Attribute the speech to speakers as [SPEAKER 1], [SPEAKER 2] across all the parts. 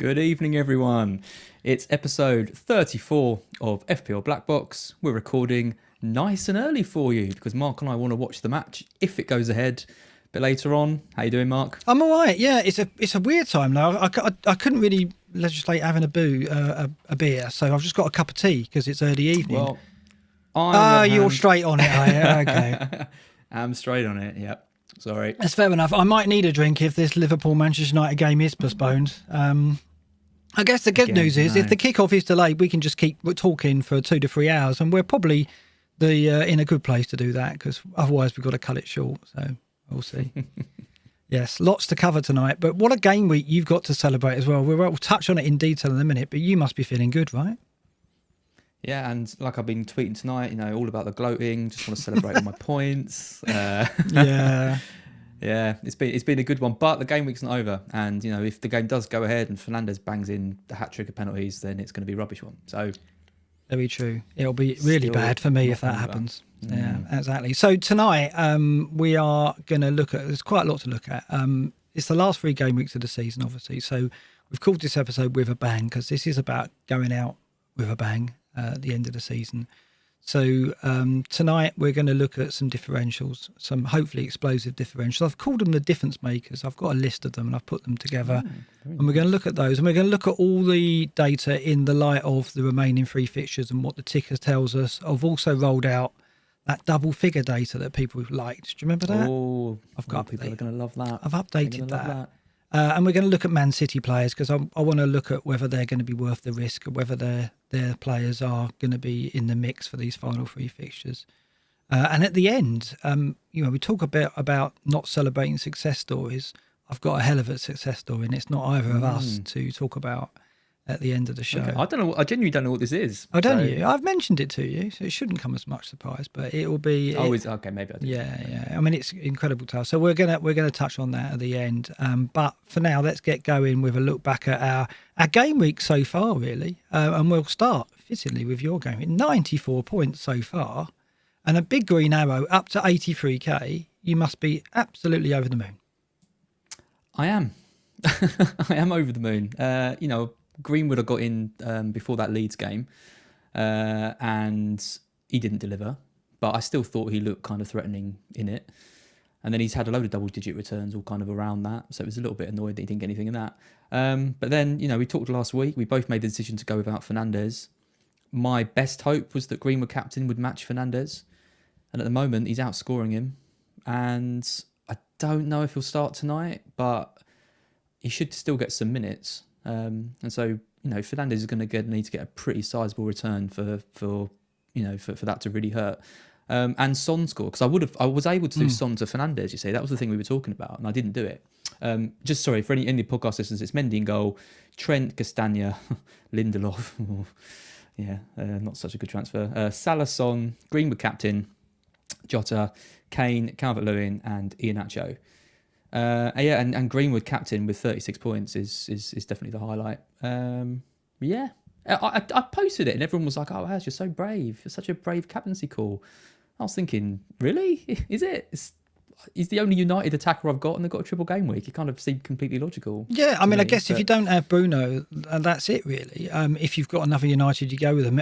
[SPEAKER 1] Good evening, everyone. It's episode 34 of FPL BlackBox. We're recording nice and early for you because Mark and I want to watch the match if it goes ahead a bit later on. How you doing, Mark?
[SPEAKER 2] I'm all right. Yeah, it's a weird time now. I couldn't really legislate having a beer, so I've just got a cup of tea because it's early evening.
[SPEAKER 1] Well,
[SPEAKER 2] you're straight on it, are you? Okay.
[SPEAKER 1] I'm straight on it. Yep. Sorry.
[SPEAKER 2] That's fair enough. I might need a drink if this Liverpool-Manchester United game is postponed. I guess the good news is if the kickoff is delayed, we can just keep talking for 2 to 3 hours, and we're probably in a good place to do that because otherwise we've got to cut it short. So we'll see. Yes, lots to cover tonight. But what a game week you've got to celebrate as well. We'll touch on it in detail in a minute, but you must be feeling good, right?
[SPEAKER 1] Yeah, and like I've been tweeting tonight, all about the gloating. Just want to celebrate all my points. Yeah, it's been a good one, but the game week's not over, and if the game does go ahead and Fernandes bangs in the hat trick of penalties, then it's going to be a rubbish one. So
[SPEAKER 2] very true. It'll be really bad for me if that happens. Yeah, exactly. So tonight we are going to look at. There's quite a lot to look at. It's the last 3 game weeks of the season, obviously. So we've called this episode "With a Bang" because this is about going out with a bang at the end of the season. So tonight we're going to look at some differentials, some hopefully explosive differentials. I've called them the difference makers. I've got a list of them and I've put them together. And we're going to look at those. And we're going to look at all the data in the light of the remaining 3 fixtures and what the ticker tells us. I've also rolled out that double figure data that people liked. Do you remember that?
[SPEAKER 1] Oh, I've got people are going to love that.
[SPEAKER 2] I've updated that. And we're going to look at Man City players because I want to look at whether they're going to be worth the risk, whether their players are going to be in the mix for these final 3 fixtures. And at the end, we talk a bit about not celebrating success stories. I've got a hell of a success story, and it's not either of us to talk about at the end of the show.
[SPEAKER 1] Okay. I don't know. I genuinely don't know what this is.
[SPEAKER 2] Oh, don't you? I've mentioned it to you, so it shouldn't come as much surprise. But it will be.
[SPEAKER 1] Okay, maybe I did.
[SPEAKER 2] Yeah. I mean, it's incredible to us. So we're gonna touch on that at the end. But for now, let's get going with a look back at our game week so far, really. And we'll start fittingly with your game. 94 points so far, and a big green arrow up to 83k. You must be absolutely over the moon.
[SPEAKER 1] I am. I am over the moon. Greenwood I got in before that Leeds game, and he didn't deliver, but I still thought he looked kind of threatening in it. And then he's had a load of double-digit returns all kind of around that, so it was a little bit annoyed that he didn't get anything in that. But then, we talked last week, we both made the decision to go without Fernandes. My best hope was that Greenwood captain would match Fernandes, and at the moment he's outscoring him, and I don't know if he'll start tonight, but he should still get some minutes. And so, Fernandes is going to need to get a pretty sizable return for that to really hurt. And Son score, because I was able to do Son to Fernandes. You see, that was the thing we were talking about, and I didn't do it. Just sorry for any podcast listeners, it's Mendy in goal, Trent, Castagna, Lindelof. Not such a good transfer. Salah, Son, Greenwood captain, Jota, Kane, Calvert-Lewin, and Iheanacho. And Greenwood captain with 36 points is definitely the highlight. I posted it and everyone was like, "Oh, Haz, you're so brave. You're such a brave captaincy call." I was thinking, really? Is it? He's the only United attacker I've got, and they've got a triple game week. It kind of seemed completely logical.
[SPEAKER 2] Yeah, I mean, I guess if you don't have Bruno, that's it really. If you've got another United, you go with them.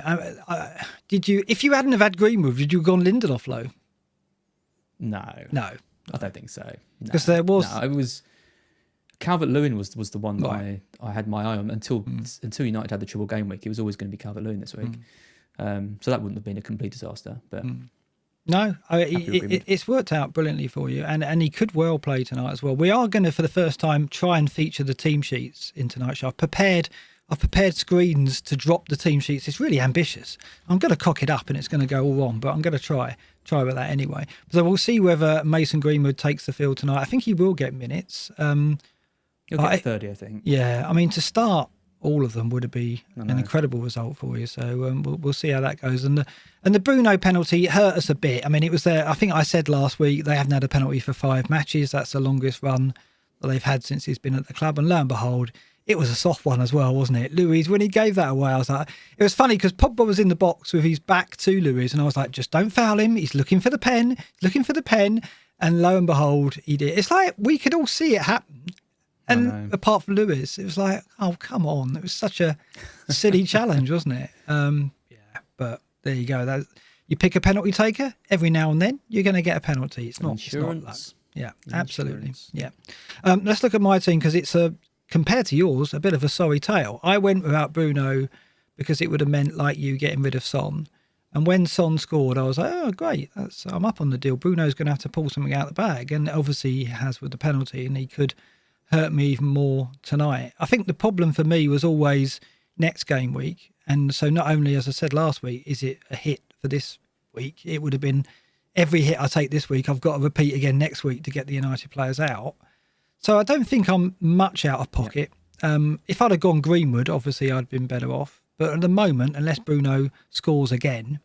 [SPEAKER 2] If you hadn't have had Greenwood, would you have gone Lindelof low? No.
[SPEAKER 1] I don't think so.
[SPEAKER 2] Because there was...
[SPEAKER 1] No, it was... Calvert-Lewin was the one that I had my eye on until United had the triple game week. It was always going to be Calvert-Lewin this week. So that wouldn't have been a complete disaster. But
[SPEAKER 2] no, it's worked out brilliantly for you. And he could well play tonight as well. We are going to, for the first time, try and feature the team sheets in tonight's show. I've prepared screens to drop the team sheets. It's really ambitious. I'm going to cock it up and it's going to go all wrong, but I'm going to try with that anyway. So we'll see whether Mason Greenwood takes the field tonight. I think he will get minutes.
[SPEAKER 1] He'll get 30, I think.
[SPEAKER 2] Yeah, I mean, to start all of them would be an incredible result for you. So we'll see how that goes. And the Bruno penalty hurt us a bit. I mean, it was there. I think I said last week they haven't had a penalty for 5 matches. That's the longest run that they've had since he's been at the club. And lo and behold, it was a soft one as well, wasn't it? Luiz, when he gave that away, I was like, it was funny because Pogba was in the box with his back to Luiz, and I was like, just don't foul him. He's looking for the pen. And lo and behold, he did. It's like we could all see it happen. And apart from Lewis, it was like, oh, come on. It was such a silly challenge, wasn't it? But there you go. You pick a penalty taker every now and then, you're going to get a penalty. It's not luck. Yeah, absolutely. Yeah. Let's look at my team because it's compared to yours, a bit of a sorry tale. I went without Bruno because it would have meant, like you, getting rid of Son. And when Son scored, I was like, oh, great. I'm up on the deal. Bruno's going to have to pull something out of the bag. And obviously he has with the penalty, and he could hurt me even more tonight. I think the problem for me was always next game week. And so not only, as I said last week, is it a hit for this week, it would have been every hit I take this week, I've got to repeat again next week to get the United players out. So I don't think I'm much out of pocket. If I'd have gone Greenwood, obviously I'd been better off. But at the moment, unless Bruno scores again,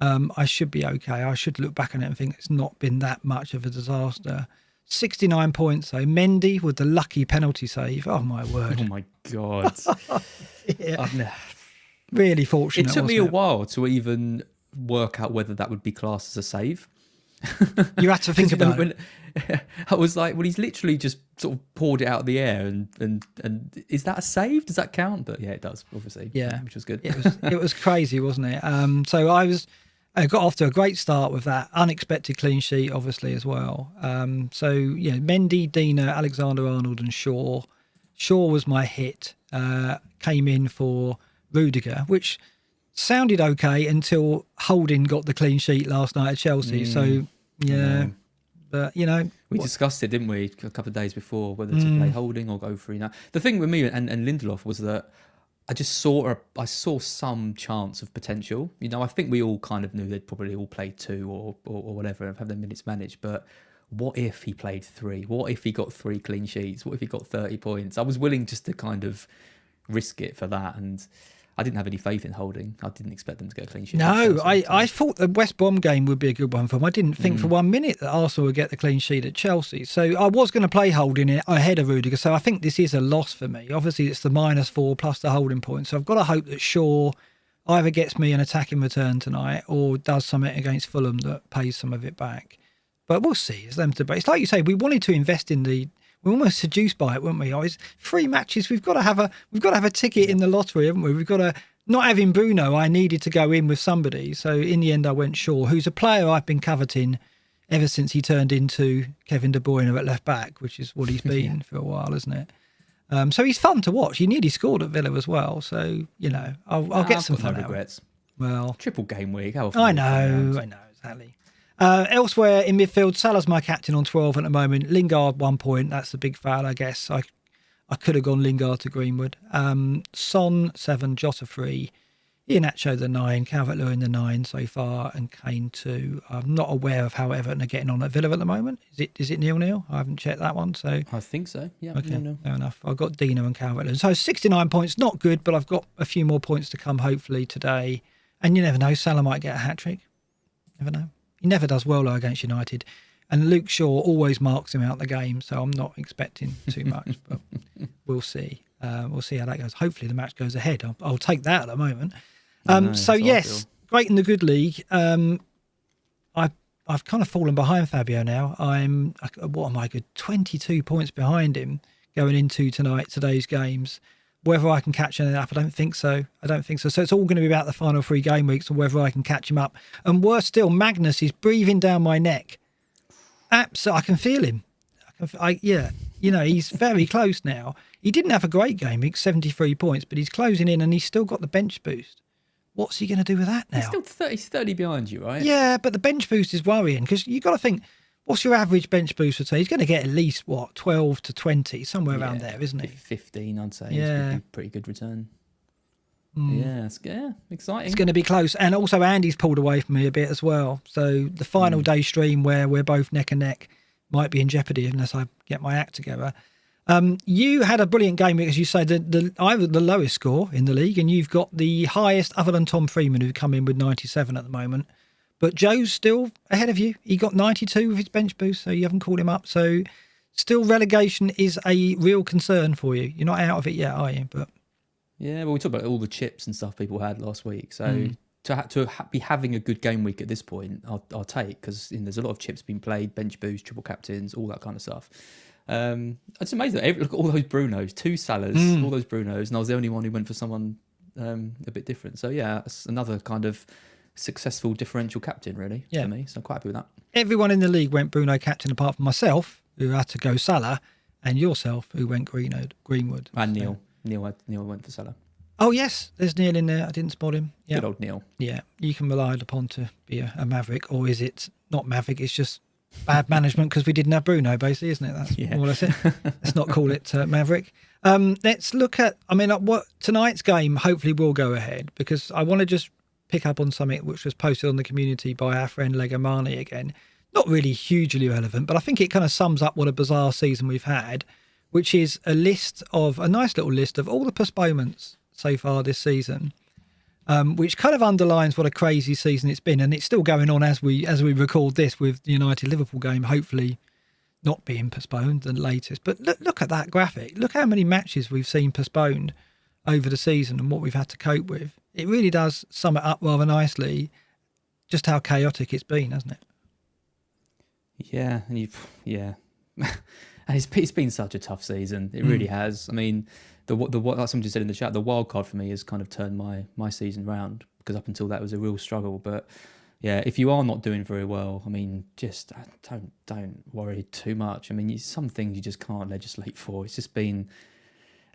[SPEAKER 2] I should be okay. I should look back on it and think it's not been that much of a disaster. 69 points, though. Mendy with the lucky penalty save. Oh, my word.
[SPEAKER 1] Oh, my God.
[SPEAKER 2] Really fortunate.
[SPEAKER 1] It took me a while to even work out whether that would be classed as a save.
[SPEAKER 2] You had to think about it.
[SPEAKER 1] I was like, well, he's literally just sort of poured it out of the air, and is that a save? Does that count? But yeah, it does, obviously.
[SPEAKER 2] Yeah,
[SPEAKER 1] which was good.
[SPEAKER 2] It was crazy, wasn't it? So I got off to a great start with that unexpected clean sheet, obviously, as well. So yeah, Mendy, Dina, Alexander-Arnold, and Shaw. Shaw was my hit. Came in for Rudiger, which sounded okay until Holding got the clean sheet last night at Chelsea. So yeah. But,
[SPEAKER 1] we discussed it, didn't we, a couple of days before, whether to play Holding or go for The thing with me and Lindelof was that I just saw some chance of potential. I think we all kind of knew they'd probably all play 2 or whatever and have their minutes managed. But what if he played 3? What if he got 3 clean sheets? What if he got 30 points? I was willing just to kind of risk it for that, and I didn't have any faith in Holding. I didn't expect them to get a clean sheet.
[SPEAKER 2] No, I thought the West Brom game would be a good one for them. I didn't think for 1 minute that Arsenal would get the clean sheet at Chelsea. So I was going to play Holding it ahead of Rudiger. So I think this is a loss for me. Obviously, it's the -4 plus the holding point. So I've got to hope that Shaw either gets me an attacking return tonight or does something against Fulham that pays some of it back. But we'll see. It's them to debate. It's like you say, we wanted to invest in we were almost seduced by it, weren't we? Always 3 matches. We've got to have a ticket in the lottery, haven't we? We've got to. Not having Bruno, I needed to go in with somebody. So in the end, I went Shaw, who's a player I've been coveting ever since he turned into Kevin De Bruyne at left back, which is what he's been for a while, isn't it? So he's fun to watch. He nearly scored at Villa as well. So, I'll get some fun out of it. Well,
[SPEAKER 1] triple game week.
[SPEAKER 2] I know, exactly. Elsewhere in midfield, Salah's my captain on 12 at the moment. Lingard 1 point. That's the big foul, I guess. I could have gone Lingard to Greenwood. Son 7, Jota 3, Iheanacho the 9, Calvert-Lewin the 9 so far, and Kane 2. I'm not aware of how Everton are getting on at Villa at the moment. Is it 0-0? I haven't checked that one. So
[SPEAKER 1] I think so. Yeah.
[SPEAKER 2] Okay,
[SPEAKER 1] 0-0.
[SPEAKER 2] Fair enough. I've got Dino and Calvert-Lewin. So 69 points, not good, but I've got a few more points to come hopefully today. And you never know, Salah might get a hat-trick. Never know. He never does well though against United. And Luke Shaw always marks him out the game, so I'm not expecting too much, but we'll see. We'll see how that goes. Hopefully the match goes ahead. I'll take that at the moment. So yes, great in the good league. I've kind of fallen behind Fabio now. What am I good? 22 points behind him going into today's games. Whether I can catch him up, I don't think so. So it's all going to be about the final 3 game weeks and whether I can catch him up. And worse still, Magnus is breathing down my neck. Absolutely, I can feel him. He's very close now. He didn't have a great game, 73 points, but he's closing in and he's still got the bench boost. What's he going to do with that now?
[SPEAKER 1] He's 30 behind you, right?
[SPEAKER 2] Yeah, but the bench boost is worrying because you've got to think, what's your average bench boost for today? He's going to get at least, 12 to 20, somewhere around there, isn't he?
[SPEAKER 1] 15, I'd say.
[SPEAKER 2] Yeah.
[SPEAKER 1] It's a pretty good return. Yeah, exciting.
[SPEAKER 2] It's going to be close. And also Andy's pulled away from me a bit as well. So the final day stream where we're both neck and neck might be in jeopardy unless I get my act together. You had a brilliant game because you said I have the lowest score in the league and you've got the highest other than Tom Freeman, who come in with 97 at the moment. But Joe's still ahead of you. He got 92 with his bench boost, so you haven't called him up. So still relegation is a real concern for you. You're not out of it yet, are you? But
[SPEAKER 1] yeah, well, we talked about all the chips and stuff people had last week. So to be having a good game week at this point, I'll take, because there's a lot of chips being played, bench boost, triple captains, all that kind of stuff. It's amazing. Look at all those Brunos, 2 Salahs, all those Brunos, and I was the only one who went for someone a bit different. So yeah, it's another kind of successful differential captain, really, for me. So I'm quite happy with that.
[SPEAKER 2] Everyone in the league went Bruno captain apart from myself, who had to go Salah, and yourself, who went Greenwood.
[SPEAKER 1] And Neil. Neil went for Salah.
[SPEAKER 2] Oh, yes, there's Neil in there. I didn't spot him. Yeah.
[SPEAKER 1] Good old Neil.
[SPEAKER 2] Yeah, you can rely upon to be a maverick, or is it not maverick, it's just bad management because we didn't have Bruno, basically, isn't it? That's all I said. Let's not call it maverick. Let's look at, what tonight's game hopefully will go ahead, because I want to just pick up on something which was posted on the community by our friend Legamani again. Not really hugely relevant, but I think it kind of sums up what a bizarre season we've had, which is a nice little list of all the postponements so far this season, which kind of underlines what a crazy season it's been, and it's still going on as we record this, with the United Liverpool game hopefully not being postponed, the latest. But look at that graphic. Look how many matches we've seen postponed over the season and what we've had to cope with. It really does sum it up rather nicely, just how chaotic it's been, hasn't it?
[SPEAKER 1] Yeah, and and it's been such a tough season. It really has. I mean, like somebody said in the chat, the wild card for me has kind of turned my season round, because up until that was a real struggle. But yeah, if you are not doing very well, I mean, just don't worry too much. I mean, some things you just can't legislate for. It's just been,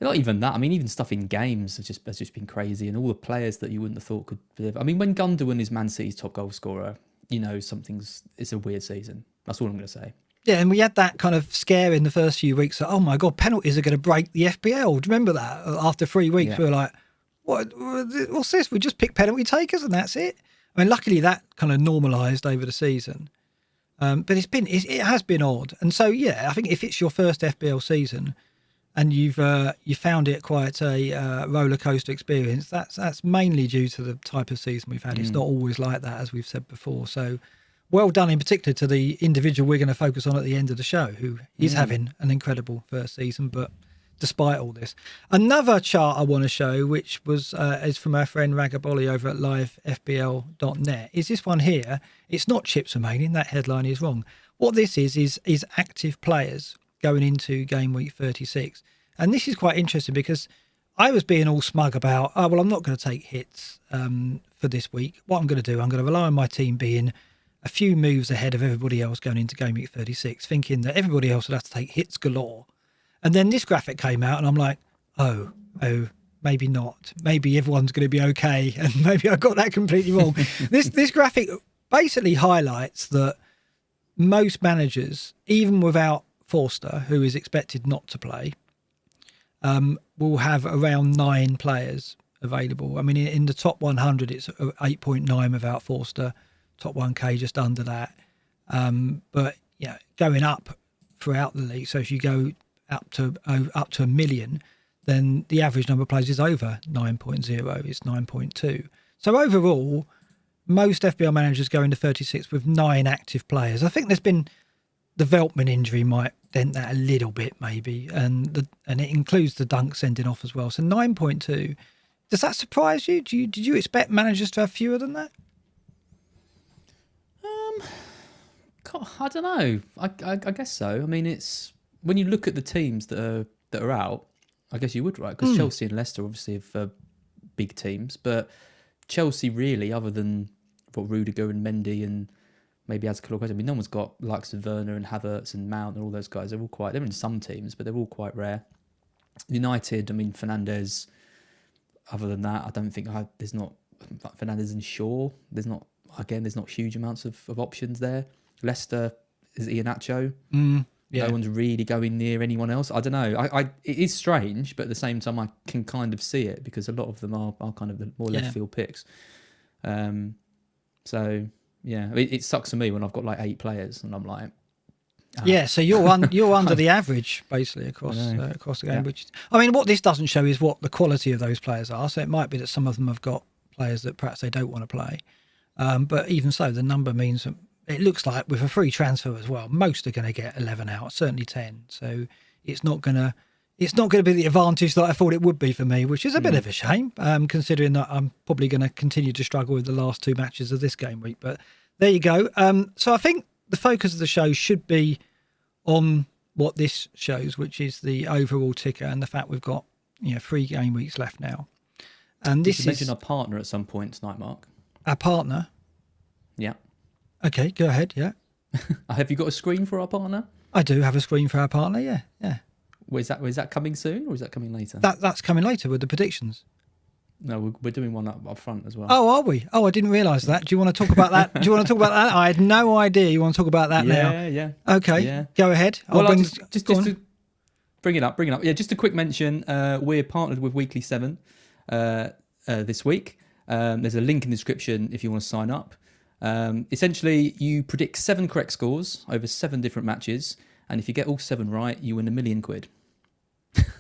[SPEAKER 1] not even that. I mean, even stuff in games has just been crazy, and all the players that you wouldn't have thought could deliver. I mean, when Gundogan is Man City's top goal scorer, it's a weird season. That's all I'm going to say.
[SPEAKER 2] Yeah, and we had that kind of scare in the first few weeks that, oh my God, penalties are going to break the FPL. Do you remember that? After 3 weeks, we were like, what's this? We just pick penalty takers and that's it. I mean, luckily that kind of normalised over the season. But it has been odd. And so, yeah, I think if it's your first FPL season and you found it quite a roller coaster experience, that's mainly due to the type of season we've had. It's not always like that, as we've said before. So well done in particular to the individual we're going to focus on at the end of the show, who is having an incredible first season, but despite all this. Another chart I want to show, which is from our friend Ragabolly over at livefpl.net, is this one here. It's not chips remaining. That headline is wrong. What this is active players going into game week 36. And this is quite interesting because I was being all smug about, I'm not going to take hits for this week. What I'm going to do, I'm going to rely on my team being a few moves ahead of everybody else going into game week 36, thinking that everybody else would have to take hits galore. And then this graphic came out and I'm like, oh, maybe not. Maybe everyone's going to be okay. And maybe I got that completely wrong. This graphic basically highlights that most managers, even without Forster, who is expected not to play, will have around 9 players available. I mean, in the top 100, it's 8.9 without Forster. Top 1K just under that. But yeah, going up throughout the league. So if you go up to a million, then the average number of players is over 9.0. It's 9.2. So overall, most FPL managers go into 36 with 9 active players. I think there's been the Veltman injury might dent that a little bit maybe, and it includes the Dunk sending off as well. So 9.2. Does that surprise you? Did you expect managers to have fewer than that?
[SPEAKER 1] I don't know. I guess so. I mean, it's when you look at the teams that are out, I guess you would, right? Because Chelsea and Leicester obviously have big teams, but Chelsea really, other than what Rudiger and Mendy and maybe Azpilicueta, I mean, no one's got likes of Werner and Havertz and Mount and all those guys. They're in some teams, but they're all quite rare. United, I mean, Fernandes. Other than that, I don't think there's not Fernandes and Shaw. There's not huge amounts of options there. Leicester is Iheanacho. No one's really going near anyone else. I don't know. It is strange, but at the same time, I can kind of see it because a lot of them are kind of the more left field picks. So yeah, it sucks for me when I've got like 8 players and I'm like,
[SPEAKER 2] so you're under the average basically across the game. Which I mean, what this doesn't show is what the quality of those players are. So it might be that some of them have got players that perhaps they don't want to play. But even so, the number means that it looks like with a free transfer as well, most are going to get 11 out, certainly 10. So it's not going to be the advantage that I thought it would be for me, which is a bit of a shame, considering that I'm probably going to continue to struggle with the last 2 matches of this game week. But there you go. So I think the focus of the show should be on what this shows, which is the overall ticker and the fact we've got 3 game weeks left now. And this
[SPEAKER 1] is mention our partner at some point tonight, Mark.
[SPEAKER 2] Our partner.
[SPEAKER 1] Yeah.
[SPEAKER 2] Okay, go ahead. Yeah.
[SPEAKER 1] Have you got a screen for our partner?
[SPEAKER 2] I do have a screen for our partner. Yeah.
[SPEAKER 1] Is that coming soon or is that coming later?
[SPEAKER 2] That's coming later with the predictions.
[SPEAKER 1] No, we're doing one up front as well.
[SPEAKER 2] Oh, are we? Oh, I didn't realise that. Do you want to talk about that? I had no idea you want to talk about that now.
[SPEAKER 1] Yeah.
[SPEAKER 2] Okay, go ahead.
[SPEAKER 1] Well, just to bring it up. Yeah, just a quick mention. We're partnered with Weekly 7 this week. There's a link in the description if you want to sign up. Essentially, you predict 7 correct scores over 7 different matches, and if you get all 7 right, you win £1 million.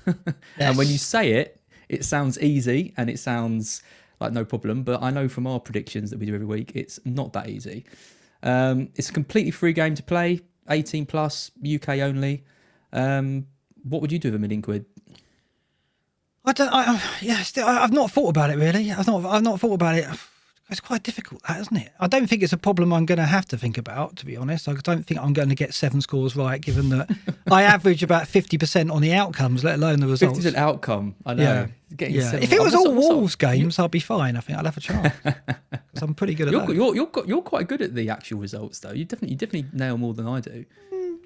[SPEAKER 1] Yes. And when you say it, it sounds easy and it sounds like no problem, but I know from our predictions that we do every week, it's not that easy. It's a completely free game to play, 18 plus, UK only. What would you do with £1 million?
[SPEAKER 2] I've not thought about it really. I've not thought about it. It's quite difficult, that, isn't it? I don't think it's a problem I'm going to have to think about, to be honest. I don't think I'm going to get 7 scores right, given that I average about 50% on the outcomes, let alone the results.
[SPEAKER 1] 50% outcome, I know.
[SPEAKER 2] Yeah. If it was all Wolves games, I'd be fine. I think I'd have a chance. Because I'm pretty good at that.
[SPEAKER 1] You're quite good at the actual results, though. You definitely nail more than I do.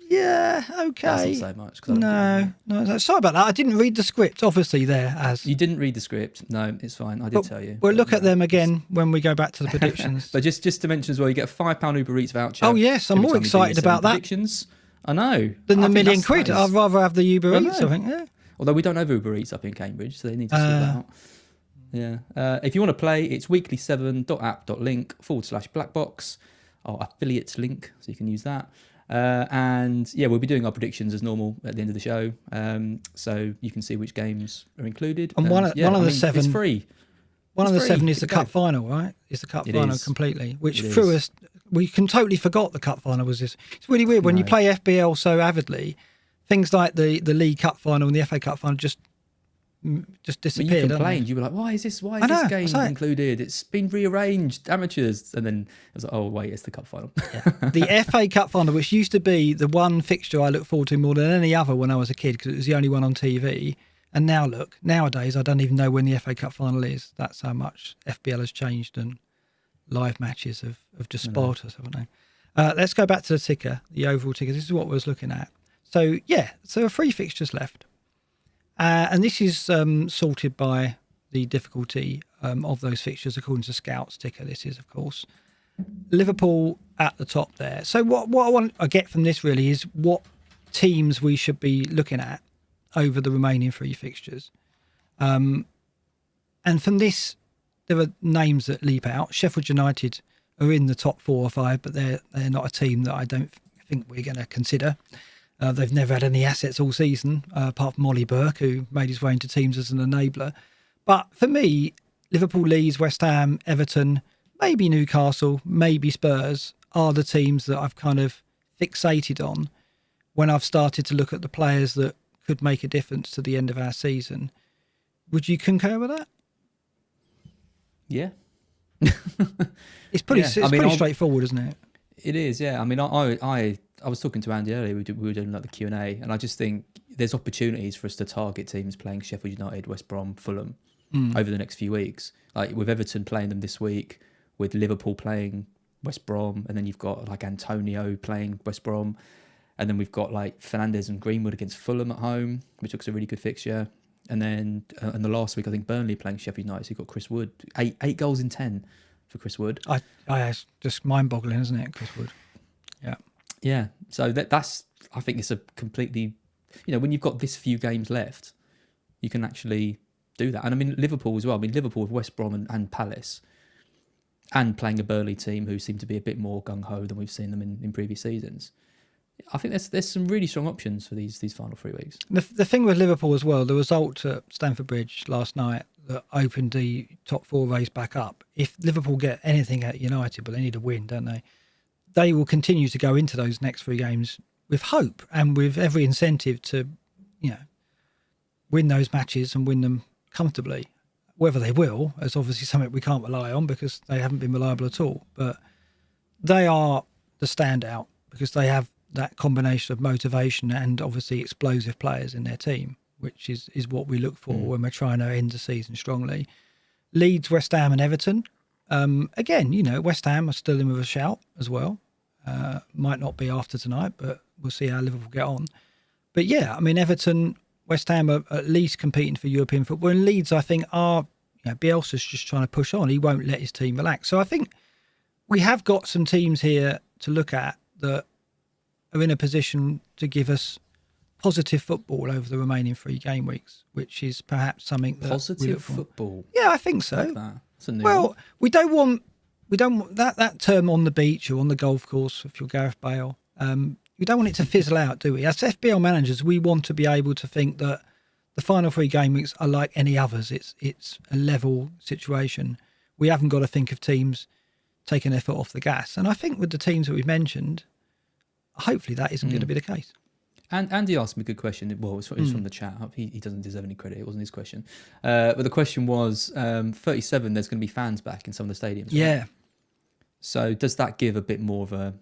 [SPEAKER 2] Yeah, okay.
[SPEAKER 1] That's not so much.
[SPEAKER 2] No. Sorry about that. I didn't read the script, obviously, there.
[SPEAKER 1] You didn't read the script. No, it's fine. I did tell you.
[SPEAKER 2] We'll look at them again when we go back to the predictions.
[SPEAKER 1] But just to mention as well, you get a £5 Uber Eats voucher.
[SPEAKER 2] Oh, yes. I'm more excited about that.
[SPEAKER 1] Predictions. I know.
[SPEAKER 2] Than the £1 million. I'd rather have the Uber Eats, I think. Yeah.
[SPEAKER 1] Although we don't have Uber Eats up in Cambridge, so they need to sort that out. Yeah. If you want to play, it's weekly7.app.link/blackbox, our affiliate link, so you can use that. And we'll be doing our predictions as normal at the end of the show, so you can see which games are included.
[SPEAKER 2] And one of the 7,
[SPEAKER 1] it's free.
[SPEAKER 2] One of the 7 is the cup final, right? It's the cup final completely, which threw us. We can totally forgot the cup final was this. It's really weird when you play FPL so avidly. Things like the League Cup final and the FA Cup final just disappeared.
[SPEAKER 1] But you complained. You were like, "Why is this game included? It's been rearranged, amateurs." And then I was like, "Oh wait, it's the cup final."
[SPEAKER 2] Yeah. The FA Cup final, which used to be the one fixture I looked forward to more than any other when I was a kid, because it was the only one on TV. And now look, nowadays I don't even know when the FA Cup final is. That's how much FBL has changed, and live matches have just spoiled us, haven't they? Let's go back to the ticker, the overall ticker. This is what we was looking at. So there are 3 fixtures left. And this is sorted by the difficulty of those fixtures according to Scout's ticker. This is, of course, Liverpool at the top there. So what I want to get from this really is what teams we should be looking at over the remaining 3 fixtures. And from this, there are names that leap out. Sheffield United are in the top 4 or 5, but they're not a team that I don't think we're going to consider. They've never had any assets all season, apart from Ollie Burke, who made his way into teams as an enabler. But for me, Liverpool, Leeds, West Ham, Everton, maybe Newcastle, maybe Spurs are the teams that I've kind of fixated on when I've started to look at the players that could make a difference to the end of our season. Would you concur with that?
[SPEAKER 1] Yeah.
[SPEAKER 2] It's pretty straightforward, isn't it?
[SPEAKER 1] It is, yeah. I mean, I was talking to Andy earlier. We were doing like the Q&A, and I just think there's opportunities for us to target teams playing Sheffield United, West Brom, Fulham over the next few weeks. Like with Everton playing them this week, with Liverpool playing West Brom, and then you've got like Antonio playing West Brom, and then we've got like Fernandes and Greenwood against Fulham at home, which looks a really good fixture. And then in the last week, I think Burnley playing Sheffield United. So you've got Chris Wood, 8 goals in 10 for Chris Wood.
[SPEAKER 2] It's just mind-boggling, isn't it, Chris Wood? Yeah.
[SPEAKER 1] Yeah, so that's, I think it's a completely, when you've got this few games left, you can actually do that. And I mean, Liverpool as well. I mean, Liverpool with West Brom and Palace, and playing a Burnley team who seem to be a bit more gung-ho than we've seen them in previous seasons. I think there's some really strong options for these final 3 weeks.
[SPEAKER 2] The thing with Liverpool as well, the result at Stamford Bridge last night that opened the top 4 race back up. If Liverpool get anything at United, but they need a win, don't they? They will continue to go into those next 3 games with hope and with every incentive to, win those matches and win them comfortably. Whether they will is obviously something we can't rely on because they haven't been reliable at all. But they are the standout because they have that combination of motivation and obviously explosive players in their team, which is what we look for when we're trying to end the season strongly. Leeds, West Ham and Everton. Again, you know, West Ham are still in with a shout as well. Might not be after tonight, but we'll see how Liverpool get on. But yeah, I mean, Everton, West Ham are at least competing for European football. And Leeds, I think, are, you know, Bielsa's just trying to push on. He won't let his team relax. So I think we have got some teams here to look at that are in a position to give us positive football over the remaining 3 game weeks, which is perhaps something that
[SPEAKER 1] positive football.
[SPEAKER 2] Yeah, I think so.
[SPEAKER 1] Like that. That's a new
[SPEAKER 2] Well,
[SPEAKER 1] one.
[SPEAKER 2] we don't want that term on the beach or on the golf course if you're Gareth Bale. We don't want it to fizzle out, do we? As FPL managers, we want to be able to think that the final 3 game weeks are like any others. It's a level situation. We haven't got to think of teams taking their foot off the gas. And I think with the teams that we've mentioned, hopefully that isn't going to be the case.
[SPEAKER 1] And Andy asked me a good question. Well, it's from the chat. He doesn't deserve any credit. It wasn't his question. But the question was, 37, there's going to be fans back in some of the stadiums. Right?
[SPEAKER 2] Yeah.
[SPEAKER 1] So does that give a bit more of a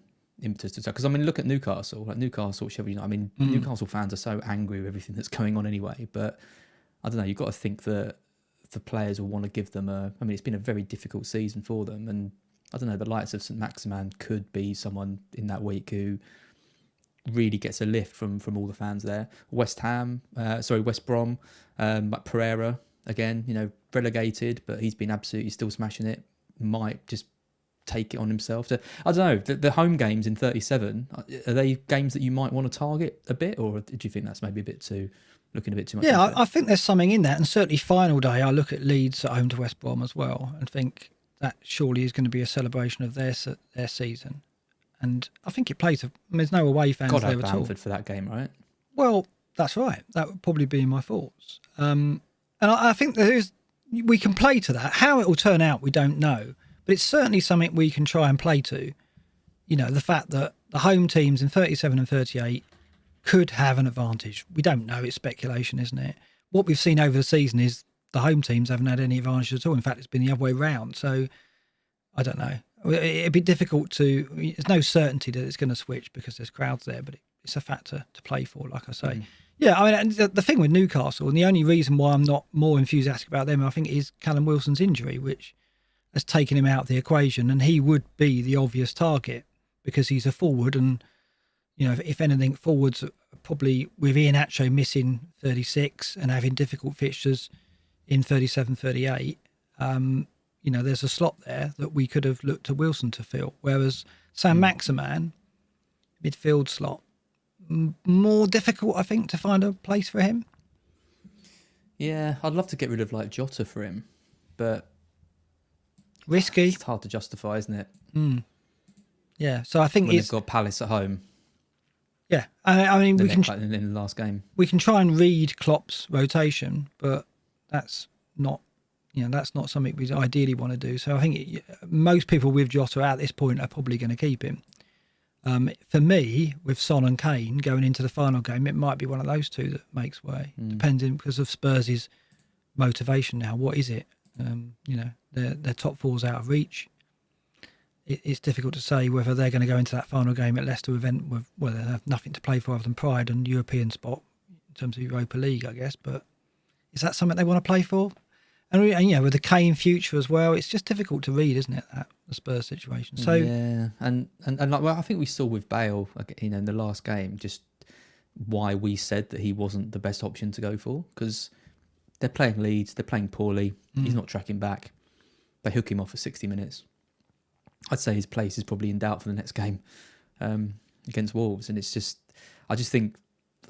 [SPEAKER 1] impetus to because I mean, look at Newcastle, Sheffield United. I mean, Newcastle fans are so angry with everything that's going on anyway. But I don't know. You've got to think that the players will want to give them I mean, it's been a very difficult season for them, and I don't know. The likes of St Maximan could be someone in that week who really gets a lift from all the fans there. West Brom, like Pereira again. You know, relegated, but he's been absolutely still smashing it. Might just take it on himself to, I don't know, the home games in 37, are they games that you might want to target a bit, or do you think that's maybe looking a bit too much?
[SPEAKER 2] Yeah, I think there's something in that, and certainly final day I look at Leeds at home to West Brom as well and think that surely is going to be a celebration of their season, and I think it plays there's no away fans there at all.
[SPEAKER 1] Bamford for that game, right?
[SPEAKER 2] Well, that's right, that would probably be in my thoughts, and I think we can play to that. How it will turn out we don't know, but it's certainly something we can try and play to. You know, the fact that the home teams in 37 and 38 could have an advantage. We don't know. It's speculation, isn't it? What we've seen over the season is the home teams haven't had any advantage at all. In fact, it's been the other way round. So I don't know. It'd be difficult to... There's no certainty that it's going to switch because there's crowds there, but it's a factor to play for, like I say. Yeah, I mean, and the thing with Newcastle, and the only reason why I'm not more enthusiastic about them, I think, is Callum Wilson's injury, which has taken him out of the equation, and he would be the obvious target because he's a forward, and you know, if anything, forwards are probably, with Iheanacho missing 36 and having difficult fixtures in 37, 38, you know, there's a slot there that we could have looked to Wilson to fill, whereas Sam Maximan, midfield slot, more difficult, I think, to find a place for him.
[SPEAKER 1] Yeah, I'd love to get rid of like Jota for him, but
[SPEAKER 2] risky.
[SPEAKER 1] It's hard to justify, isn't it?
[SPEAKER 2] Yeah, so I think
[SPEAKER 1] when they've got Palace at home.
[SPEAKER 2] Yeah, I mean, we can
[SPEAKER 1] in the last game.
[SPEAKER 2] We can try and read Klopp's rotation, but that's not, you know, that's not something we ideally want to do. So I think most people with Jota at this point are probably going to keep him. For me, with Son and Kane going into the final game, it might be one of those two that makes way, depending because of Spurs' motivation now. What is it? You know, their top four's out of reach. It's difficult to say whether they're going to go into that final game at Leicester event with, well, they have nothing to play for other than pride and European spot in terms of Europa League, I guess. But is that something they want to play for? And you know, with the Kane future as well, it's just difficult to read, isn't it? The Spurs situation. So
[SPEAKER 1] yeah, and like, well, I think we saw with Bale, you know, in the last game, just why we said that he wasn't the best option to go for, because they're playing Leeds, they're playing poorly. He's not tracking back. They hook him off for 60 minutes. I'd say his place is probably in doubt for the next game against Wolves, and it's just, I just think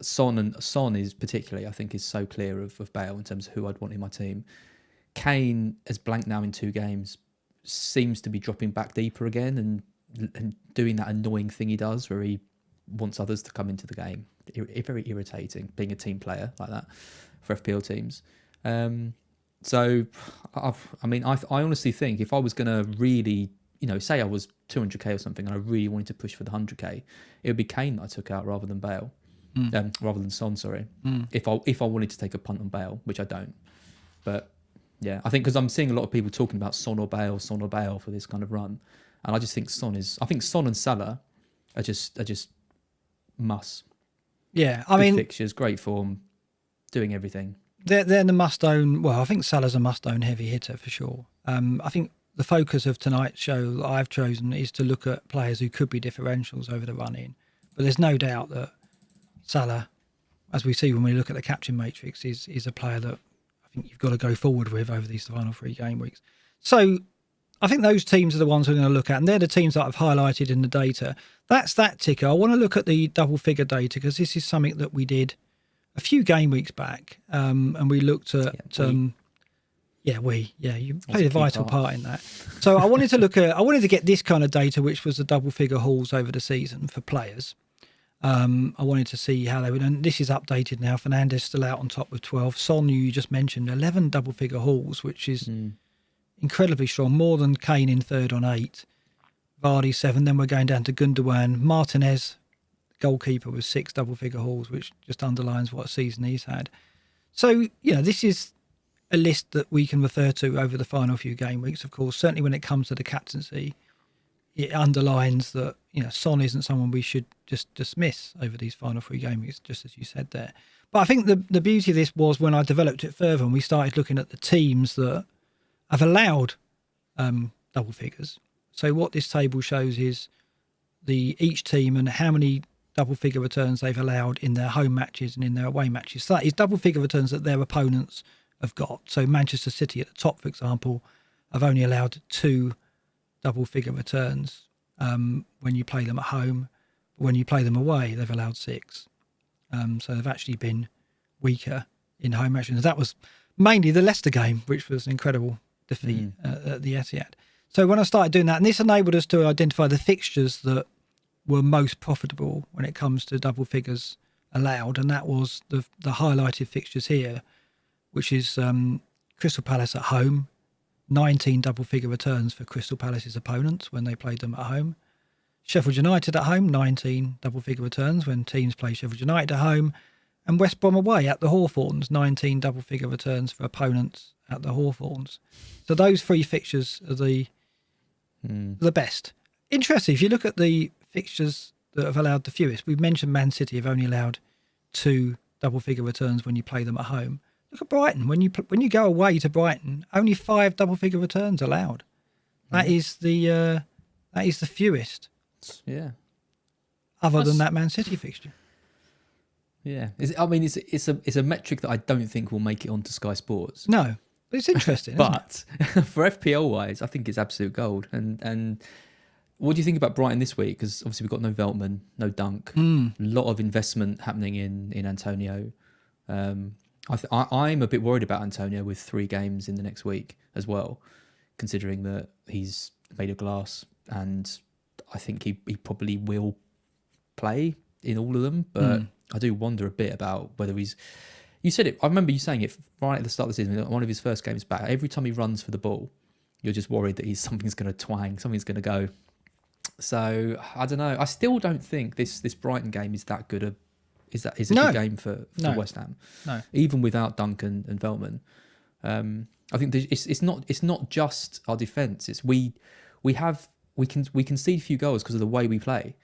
[SPEAKER 1] Son is particularly, I think, is so clear of Bale in terms of who I'd want in my team. Kane has blanked now in 2 games, seems to be dropping back deeper again and doing that annoying thing he does where he wants others to come into the game. Very irritating, being a team player like that for FPL teams. So, I mean, I honestly think if I was going to really, you know, say I was 200k or something and I really wanted to push for the 100k, it would be Kane that I took out rather than Bale, rather than Son, sorry. If I wanted to take a punt on Bale, which I don't. But yeah, I think because I'm seeing a lot of people talking about Son or Bale for this kind of run. And I just think Son and Salah are just must.
[SPEAKER 2] Yeah, I
[SPEAKER 1] Good
[SPEAKER 2] mean,
[SPEAKER 1] fixtures, great form, doing everything.
[SPEAKER 2] they're the must-own. Well, I think Salah's a must-own heavy hitter for sure. I think the focus of tonight's show that I've chosen is to look at players who could be differentials over the run-in. But there's no doubt that Salah, as we see when we look at the captain matrix, is a player that I think you've got to go forward with over these final 3 game weeks. So I think those teams are the ones we're going to look at, and they're the teams that I've highlighted in the data. That's that ticker. I want to look at the double figure data because this is something that we did a few game weeks back, and we looked at. You played a vital part in that. So I wanted to get this kind of data, which was the double figure hauls over the season for players. I wanted to see how they would, and this is updated now. Fernandes still out on top with 12. Son, you just mentioned, 11 double figure hauls, which is incredibly strong, more than Kane in third on 8. Vardy 7. Then we're going down to Gundogan. Martinez, goalkeeper, with 6 double figure hauls, which just underlines what a season he's had. So this is a list that we can refer to over the final few game weeks. Of course, certainly when it comes to the captaincy, it underlines that Son isn't someone we should just dismiss over these final 3 game weeks, just as you said there. But I think the beauty of this was when I developed it further and we started looking at the teams that have allowed double figures. So what this table shows is each team and how many double figure returns they've allowed in their home matches and in their away matches. So that is double figure returns that their opponents have got. So Manchester City at the top, for example, have only allowed 2 double figure returns when you play them at home. When you play them away, they've allowed 6. So they've actually been weaker in home matches. That was mainly the Leicester game, which was an incredible defeat at the Etihad. So when I started doing that, and this enabled us to identify the fixtures that were most profitable when it comes to double figures allowed, and that was the highlighted fixtures here, which is Crystal Palace at home, 19 double figure returns for Crystal Palace's opponents when they played them at home. Sheffield United at home, 19 double figure returns when teams play Sheffield United at home. And West Brom away at the Hawthorns, 19 double figure returns for opponents at the Hawthorns. So those 3 fixtures are the best. Interesting, if you look at the fixtures that have allowed the fewest, we've mentioned Man City have only allowed 2 double figure returns when you play them at home. Look at Brighton. When you go away to Brighton, only 5 double figure returns allowed. That is the fewest.
[SPEAKER 1] Yeah.
[SPEAKER 2] Other than that Man City fixture.
[SPEAKER 1] Yeah. It's a metric that I don't think will make it onto Sky Sports.
[SPEAKER 2] No, but it's interesting.
[SPEAKER 1] But for FPL wise, I think it's absolute gold. And what do you think about Brighton this week? Because obviously we've got no Veltman, no Dunk, a lot of investment happening in Antonio. I'm a bit worried about Antonio with 3 games in the next week as well, considering that he's made of glass, and I think he probably will play in all of them. But I do wonder a bit about whether he's... You said it, I remember you saying it right at the start of the season, one of his first games back. Every time he runs for the ball, you're just worried that something's going to twang, something's going to go. So, I don't know. I still don't think this Brighton game is that good is a good game for West Ham.
[SPEAKER 2] No.
[SPEAKER 1] Even without Duncan and Veltman. I think it's not just our defence. It's we can see a few goals because of the way we play.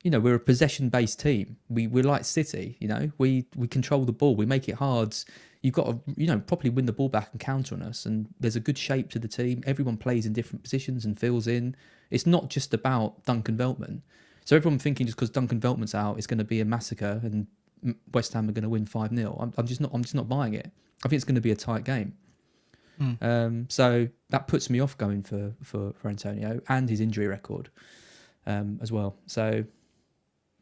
[SPEAKER 1] We're a possession-based team. We're like City. We control the ball. We make it hard. You've got to properly win the ball back and counter on us. And there's a good shape to the team. Everyone plays in different positions and fills in. It's not just about Duncan Veltman. So everyone thinking just because Duncan Veltman's out, it's going to be a massacre and West Ham are going to win 5-0. I'm just not buying it. I think it's going to be a tight game. So that puts me off going for Antonio and his injury record as well. So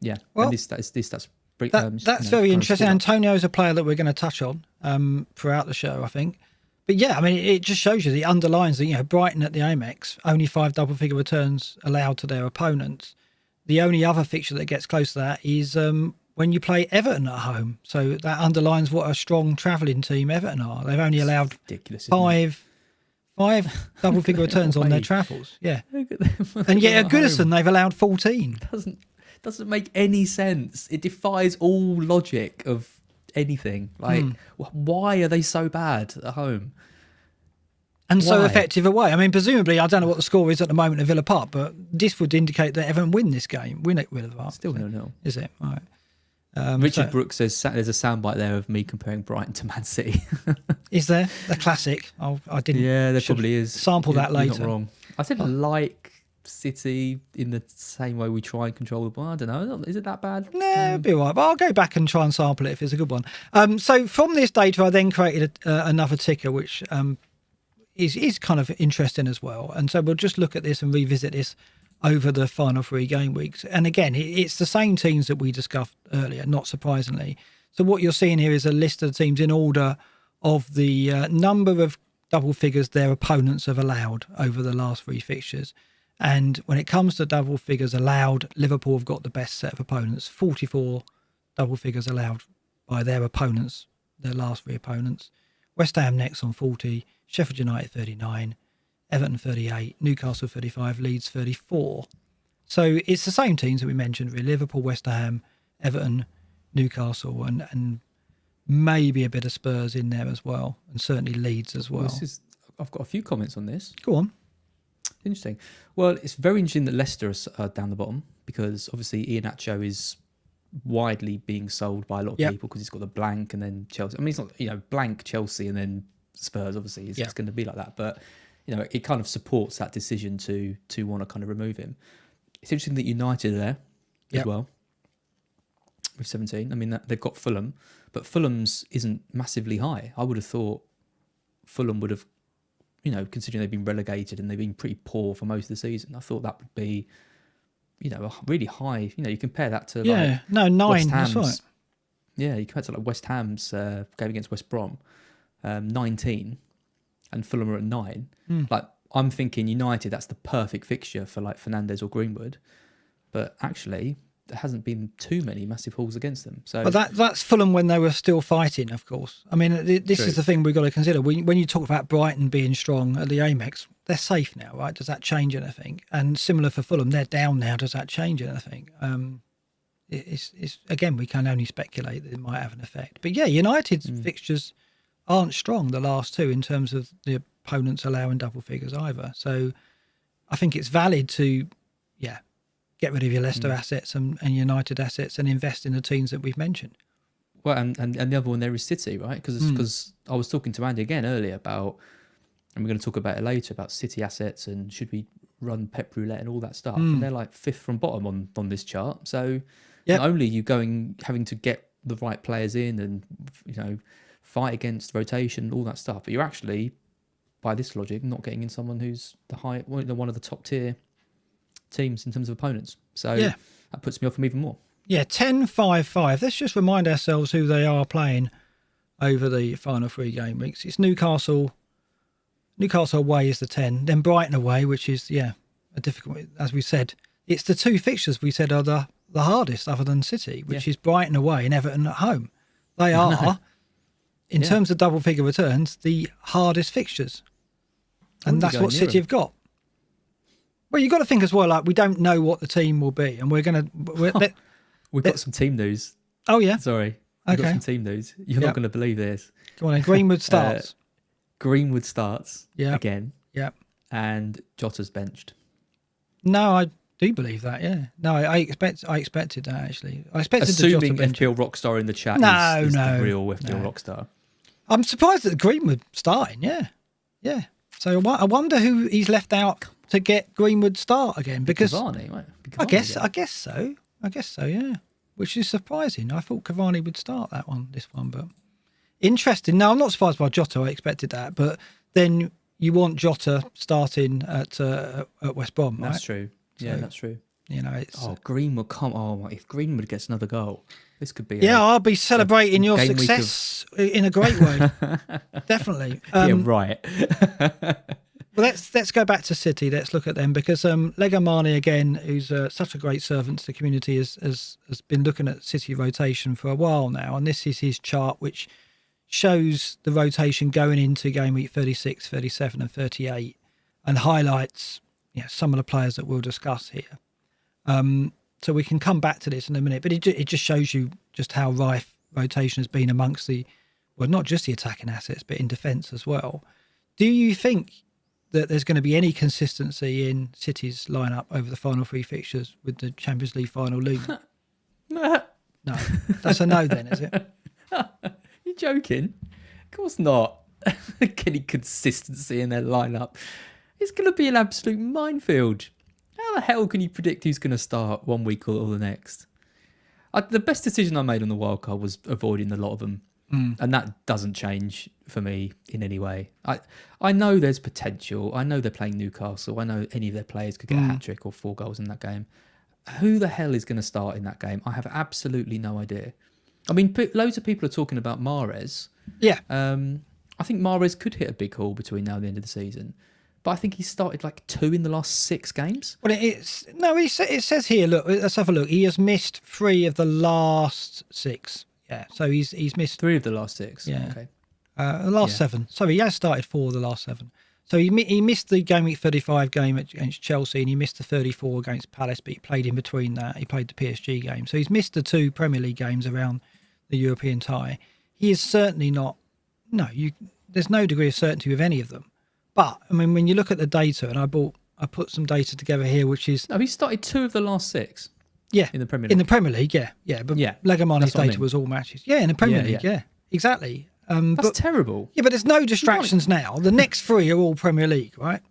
[SPEAKER 1] yeah,
[SPEAKER 2] well,
[SPEAKER 1] and that's
[SPEAKER 2] very interesting. Antonio is a player that we're going to touch on throughout the show, I think. But yeah, it just shows you, the underlines that Brighton at the Amex, only 5 double figure returns allowed to their opponents. The only other fixture that gets close to that is when you play Everton at home. So that underlines what a strong travelling team Everton are. They've only allowed 5 double figure returns on their travels. Yeah. And yet at Goodison, they've allowed 14.
[SPEAKER 1] Doesn't make any sense. It defies all logic of anything. Why are they so bad at home?
[SPEAKER 2] And so
[SPEAKER 1] Why?
[SPEAKER 2] effective away. I mean, presumably, I don't know what the score is at the moment at Villa Park, but this would indicate that Everton win this game. Win at Villa Park.
[SPEAKER 1] Still 0-0.
[SPEAKER 2] Is it? All right.
[SPEAKER 1] Richard Brooks says there's a soundbite there of me comparing Brighton to Man City.
[SPEAKER 2] Is there? The classic. I didn't.
[SPEAKER 1] Yeah, there probably is.
[SPEAKER 2] Sample that later.
[SPEAKER 1] You're not wrong. I said like City in the same way we try and control the ball. I don't know. Is it that bad?
[SPEAKER 2] No, it'll be all right. But I'll go back and try and sample it if it's a good one. So from this data, I then created another ticker, which is kind of interesting as well. And so we'll just look at this and revisit this over the final 3 game weeks. And again, it's the same teams that we discussed earlier, not surprisingly. So what you're seeing here is a list of the teams in order of the number of double figures their opponents have allowed over the last 3 fixtures. And when it comes to double figures allowed, Liverpool have got the best set of opponents, 44 double figures allowed by their opponents, their last 3 opponents. West Ham next on 40, Sheffield United 39, Everton 38, Newcastle 35, Leeds 34. So it's the same teams that we mentioned, really. Liverpool, West Ham, Everton, Newcastle, and maybe a bit of Spurs in there as well, and certainly Leeds as well.
[SPEAKER 1] I've got a few comments on this.
[SPEAKER 2] Go on.
[SPEAKER 1] Interesting. Well, it's very interesting that Leicester are down the bottom, because obviously Iheanacho is widely being sold by a lot of people because he's got the blank and then Chelsea. I mean, it's not, blank Chelsea and then Spurs, obviously. It's going to be like that. But, it kind of supports that decision to want to kind of remove him. It's interesting that United are there as well with 17. I mean, they've got Fulham, but Fulham's isn't massively high. I would have thought Fulham would have, considering they've been relegated and they've been pretty poor for most of the season, I thought that would be, a really high. You compare that to
[SPEAKER 2] 9.
[SPEAKER 1] West Ham's,
[SPEAKER 2] that's right.
[SPEAKER 1] Yeah, you compare it to like West Ham's game against West Brom, 19, and Fulham are at 9. Like, I'm thinking United, that's the perfect fixture for like Fernandes or Greenwood, but actually there hasn't been too many massive hauls against them. So,
[SPEAKER 2] but that's Fulham when they were still fighting, of course. I mean, this is the thing we've got to consider. When you talk about Brighton being strong at the Amex, they're safe now, right? Does that change anything? And similar for Fulham, they're down now. Does that change anything? It's again, we can only speculate that it might have an effect. But yeah, United's fixtures aren't strong, the last 2, in terms of the opponents allowing double figures either. So I think it's valid to, get rid of your Leicester assets and United assets and invest in the teams that we've mentioned.
[SPEAKER 1] Well, and the other one there is City, right? Because I was talking to Andy again earlier about, and we're going to talk about it later, about City assets and should we run Pep Roulette and all that stuff. And they're like 5th from bottom on this chart. So not only are you having to get the right players in and, fight against rotation, all that stuff, but you're actually, by this logic, not getting in someone who's one of the top tier teams in terms of opponents. So that puts me off them even more. Yeah,
[SPEAKER 2] 10-5-5. Let's just remind ourselves who they are playing over the final 3 game weeks. It's Newcastle. Newcastle away is the 10. Then Brighton away, which is, a difficult, as we said. It's the 2 fixtures we said are the hardest other than City, which is Brighton away and Everton at home. They are, in terms of double figure returns, the hardest fixtures. And that's what City have got. Well, you've got to think as well, like, we don't know what the team will be, and we've
[SPEAKER 1] got some team news.
[SPEAKER 2] Oh, yeah?
[SPEAKER 1] Sorry. We've got some team news. You're not going to believe this.
[SPEAKER 2] Go on then. Greenwood starts.
[SPEAKER 1] Greenwood starts again.
[SPEAKER 2] Yeah.
[SPEAKER 1] And Jota's benched.
[SPEAKER 2] No, I do believe that, yeah. No, I expected that, actually. I expected
[SPEAKER 1] Assuming
[SPEAKER 2] the Jota
[SPEAKER 1] FPL Rockstar in the chat is the real FPL Rockstar.
[SPEAKER 2] I'm surprised that Greenwood starting, yeah. So I wonder who he's left out to get Greenwood start again, because
[SPEAKER 1] Cavani, right?
[SPEAKER 2] I guess so, yeah. Which is surprising. I thought Cavani would start this one, but interesting. No, I'm not surprised by Jota. I expected that, but then you want Jota starting at West Brom, right?
[SPEAKER 1] That's true. Yeah, that's true.
[SPEAKER 2] It's
[SPEAKER 1] Greenwood. If Greenwood gets another goal, this could be.
[SPEAKER 2] Yeah, I'll be celebrating your success in a great way. Definitely.
[SPEAKER 1] Right.
[SPEAKER 2] Well, let's go back to City. Let's look at them, because Lego Mane, again, who's such a great servant to the community, has been looking at City rotation for a while now, and this is his chart, which shows the rotation going into game week 36, 37, and 38, and highlights some of the players that we'll discuss here. So we can come back to this in a minute, but it just shows you just how rife rotation has been amongst not just the attacking assets, but in defence as well. Do you think that there's going to be any consistency in City's lineup over the final 3 fixtures with the Champions League final looming? No, that's a no then, is it?
[SPEAKER 1] You're joking? Of course not. Any consistency in their lineup. It's going to be an absolute minefield. How the hell can you predict who's going to start one week or the next? The best decision I made on the wildcard was avoiding a lot of them. And that doesn't change for me in any way. I know there's potential. I know they're playing Newcastle. I know any of their players could get a hat-trick or 4 goals in that game. Who the hell is going to start in that game? I have absolutely no idea. I mean, loads of people are talking about Mahrez.
[SPEAKER 2] Yeah.
[SPEAKER 1] I think Mahrez could hit a big haul between now and the end of the season. But I think he started like 2 in the last 6 games.
[SPEAKER 2] Well, it says here, look, let's have a look. He has missed 3 of the last 6. Yeah, so he's missed
[SPEAKER 1] 3 of the last 6.
[SPEAKER 2] Yeah.
[SPEAKER 1] Okay.
[SPEAKER 2] The last 7. Sorry, he has started 4 of the last 7. So he missed the Gameweek 35 game against Chelsea, and he missed the 34 against Palace, but he played in between that. He played the PSG game. So he's missed the 2 Premier League games around the European tie. He is certainly not... No, there's no degree of certainty with any of them. But, I mean, when you look at the data, and I put some data together here, which is...
[SPEAKER 1] No, he started 2 of the last 6.
[SPEAKER 2] Yeah.
[SPEAKER 1] In the Premier League.
[SPEAKER 2] In the Premier League, yeah. Yeah, but Legamani's data was all matches. Yeah, in the Premier League, yeah. Exactly.
[SPEAKER 1] That's terrible.
[SPEAKER 2] Yeah, but there's no distractions now. The next 3 are all Premier League, right?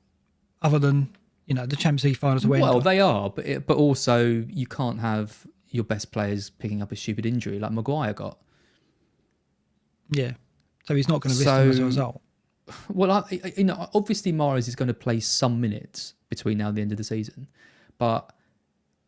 [SPEAKER 2] Other than, the Champions League finals.
[SPEAKER 1] Well, they are, but also you can't have your best players picking up a stupid injury like Maguire got.
[SPEAKER 2] Yeah. So he's not going to risk them as a result.
[SPEAKER 1] Well, obviously Mahrez is going to play some minutes between now and the end of the season, but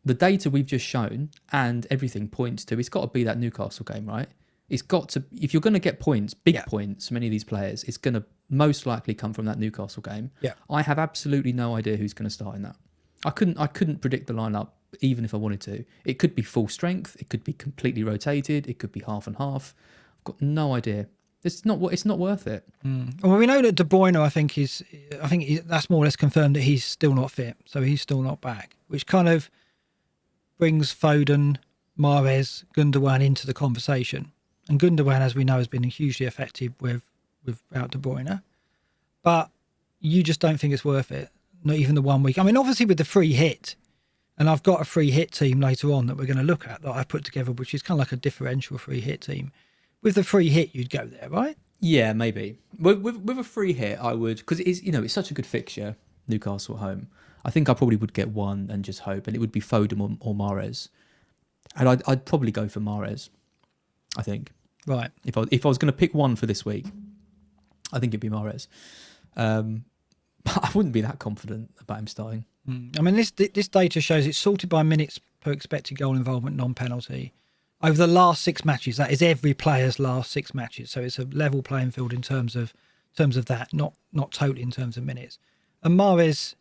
[SPEAKER 1] the data we've just shown and everything points to it's got to be that Newcastle game, right? It's got to. If you're going to get points, big points from any of these players, it's going to most likely come from that Newcastle game.
[SPEAKER 2] Yeah.
[SPEAKER 1] I have absolutely no idea who's going to start in that. I couldn't predict the lineup even if I wanted to. It could be full strength. It could be completely rotated. It could be half and half. I've got no idea. It's not worth it.
[SPEAKER 2] Well, we know that De Bruyne, I think that's more or less confirmed that he's still not fit, so he's still not back, which kind of brings Foden, Mahrez, Gundogan into the conversation. And Gundogan, as we know, has been hugely effective without De Bruyne, but you just don't think it's worth it. Not even the 1 week. I mean, obviously with the free hit, and I've got a free hit team later on that we're going to look at that I've put together, which is kind of like a differential free hit team. With the free hit, you'd go there, right?
[SPEAKER 1] Yeah, maybe. With a free hit, I would, because it is, it's such a good fixture, Newcastle at home. I think I probably would get one and just hope, and it would be Foden or Mahrez, and I'd probably go for Mahrez. I think.
[SPEAKER 2] Right.
[SPEAKER 1] If I was going to pick one for this week, I think it'd be Mahrez. But I wouldn't be that confident about him starting.
[SPEAKER 2] I mean, this data shows it's sorted by minutes per expected goal involvement, non-penalty. Over the last 6 matches, that is every player's last 6 matches. So it's a level playing field in terms of that, not totally in terms of minutes. And Mahrez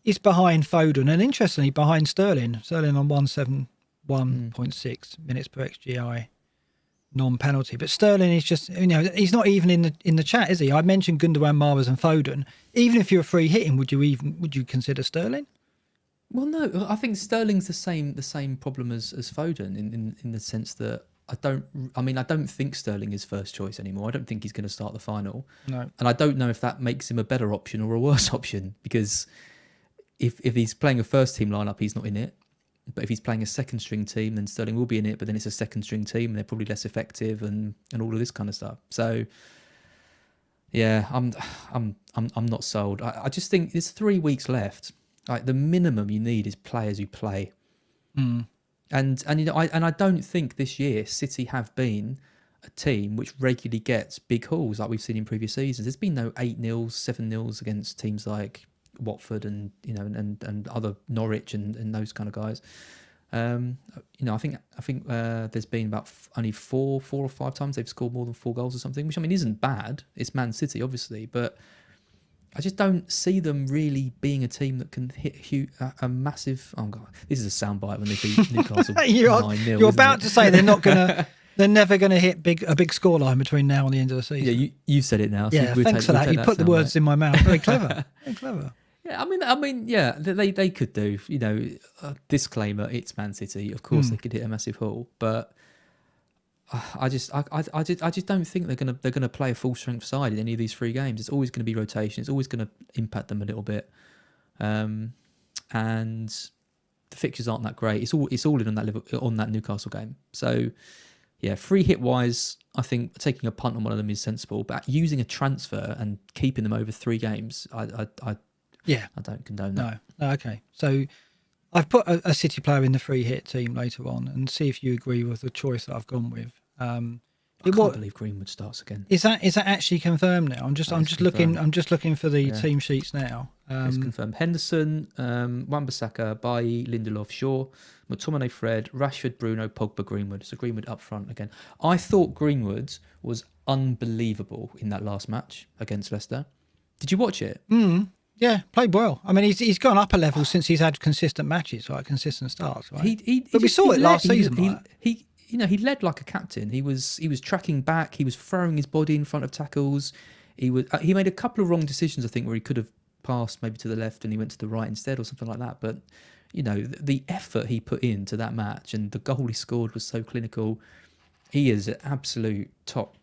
[SPEAKER 2] is behind Foden, and interestingly behind Sterling. Sterling on 171.6 minutes per XGI, non-penalty. But Sterling is just, he's not even in the chat, is he? I mentioned Gundogan, Mahrez, and Foden. Even if you're free hitting, would you consider Sterling?
[SPEAKER 1] Well, no, I think Sterling's the same problem as Foden in the sense that I don't think Sterling is first choice anymore. I don't think he's going to start the final.
[SPEAKER 2] No.
[SPEAKER 1] And I don't know if that makes him a better option or a worse option, because if he's playing a first team lineup, he's not in it. But if he's playing a second string team, then Sterling will be in it, but then it's a second string team and they're probably less effective and all of this kind of stuff. So yeah, I'm not sold. I just think there's 3 weeks left. Like, the minimum you need is players who play. And I don't think this year City have been a team which regularly gets big hauls like we've seen in previous seasons. There's been no 8-0, 7-0 against teams like Watford and other Norwich and those kind of guys. I think there's been about only four or five times they've scored more than 4 goals or something, which isn't bad. It's Man City, obviously, but I just don't see them really being a team that can hit a massive. Oh god, this is a soundbite when they beat Newcastle 9-0.
[SPEAKER 2] You're about to say they're not gonna. They're never going to hit a big scoreline between now and the end of the season.
[SPEAKER 1] Yeah, you said it now. So
[SPEAKER 2] yeah, thanks for that. You put the words in my mouth. Very clever. Very clever.
[SPEAKER 1] Yeah, I mean, yeah, they could do. Disclaimer: it's Man City. Of course, they could hit a massive haul, but I just don't think they're gonna play a full strength side in any of these 3 games. It's always going to be rotation. It's always going to impact them a little bit, and the fixtures aren't that great. It's all in on that Newcastle game. So yeah, free hit wise, I think taking a punt on one of them is sensible. But using a transfer and keeping them over 3 games, I don't condone that.
[SPEAKER 2] No, okay. So I've put a City player in the free hit team later on, and see if you agree with the choice that I've gone with.
[SPEAKER 1] I can't believe Greenwood starts again.
[SPEAKER 2] Is that actually confirmed now? I'm just looking for the team sheets now.
[SPEAKER 1] It's confirmed. Henderson, Wan-Bissaka, Bailly, Lindelof, Shaw, McTominay, Fred, Rashford, Bruno, Pogba, Greenwood. So Greenwood up front again. I thought Greenwood was unbelievable in that last match against Leicester. Did you watch it?
[SPEAKER 2] Yeah, played well. I mean, he's gone up a level since he's had consistent matches, right? Consistent starts, right? But we saw it last season.
[SPEAKER 1] He led like a captain. He was tracking back. He was throwing his body in front of tackles. He made a couple of wrong decisions, I think, where he could have passed maybe to the left and he went to the right instead or something like that. But the effort he put into that match and the goal he scored was so clinical. He is an absolute top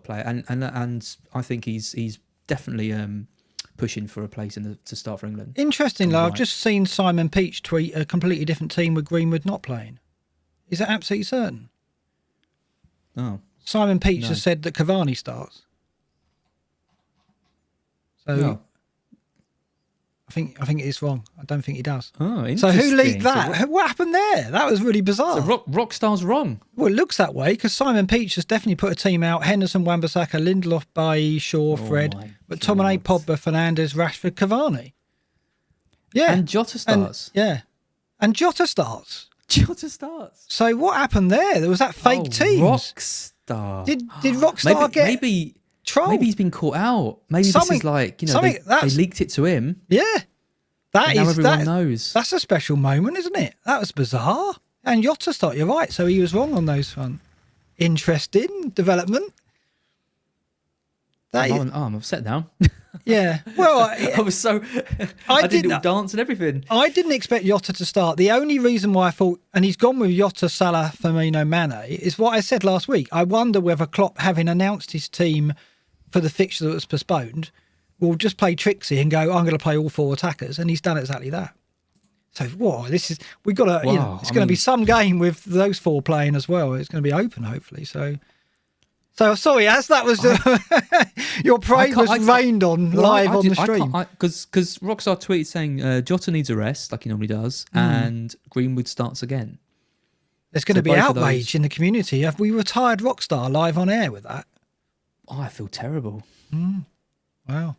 [SPEAKER 1] player, and I think he's definitely pushing for a place to start for England.
[SPEAKER 2] Interestingly, I've just seen Simon Peach tweet a completely different team with Greenwood not playing. Is that absolutely certain?
[SPEAKER 1] Oh,
[SPEAKER 2] Simon Peach has said that Cavani starts. So
[SPEAKER 1] no.
[SPEAKER 2] I think it is wrong. I don't think he does.
[SPEAKER 1] Oh, interesting.
[SPEAKER 2] So who leaked that? What happened there? That was really bizarre.
[SPEAKER 1] So Rockstar's wrong.
[SPEAKER 2] Well, it looks that way because Simon Peach has definitely put a team out. Henderson, Wan-Bissaka, Lindelof, Bailly, Shaw, Fred, but McTominay, Pogba, Fernandes, Rashford, Cavani. Yeah.
[SPEAKER 1] And Jota starts.
[SPEAKER 2] And Jota starts.
[SPEAKER 1] Jota starts.
[SPEAKER 2] So what happened there? There was that fake team.
[SPEAKER 1] Rockstar.
[SPEAKER 2] Did Rockstar
[SPEAKER 1] maybe
[SPEAKER 2] trolled?
[SPEAKER 1] Maybe he's been caught out. Maybe this is like, they leaked it to him.
[SPEAKER 2] Yeah. Now everyone
[SPEAKER 1] knows.
[SPEAKER 2] That's a special moment, isn't it? That was bizarre. And Jota started, you're right. So he was wrong on those front. Interesting development.
[SPEAKER 1] I'm upset now.
[SPEAKER 2] Yeah. Well,
[SPEAKER 1] I was so... I did all dance and everything.
[SPEAKER 2] I didn't expect Jota to start. The only reason why I thought, and he's gone with Jota, Salah, Firmino, Mane, is what I said last week. I wonder whether Klopp, having announced his team for the fixture that was postponed, will just play tricksy and go, I'm going to play all 4 attackers. And he's done exactly that. So, it's going to be some game with those 4 playing as well. It's going to be open, hopefully. So sorry, as that was your praise was rained on live on the stream.
[SPEAKER 1] Because Rockstar tweeted saying Jota needs a rest, like he normally does, and Greenwood starts again.
[SPEAKER 2] There's going to be outrage in the community. Have we retired Rockstar live on air with that?
[SPEAKER 1] Oh, I feel terrible.
[SPEAKER 2] Wow.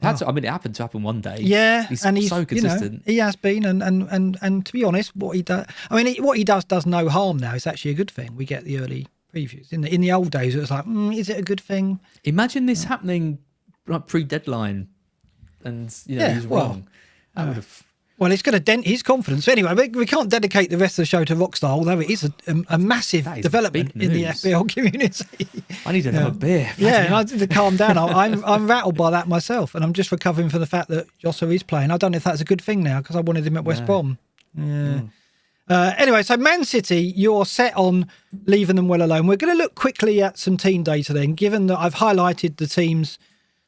[SPEAKER 1] It happened to happen one day.
[SPEAKER 2] Yeah,
[SPEAKER 1] he's
[SPEAKER 2] so
[SPEAKER 1] consistent.
[SPEAKER 2] He has been, and to be honest, what he does no harm now. It's actually a good thing. We get the early previews. In the old days, it was like, is it a good thing?
[SPEAKER 1] Imagine this happening like pre-deadline, and he's wrong. That would have.
[SPEAKER 2] Well, it's going to dent his confidence. Anyway, we can't dedicate the rest of the show to Rockstar, although it is a massive development in the FPL community.
[SPEAKER 1] I need another beer.
[SPEAKER 2] Yeah, and I need to calm down. I'm rattled by that myself, and I'm just recovering from the fact that Jota is playing. I don't know if that's a good thing now because I wanted him at West Brom. Yeah. Anyway, so Man City, you're set on leaving them well alone. We're going to look quickly at some team data then, given that I've highlighted the teams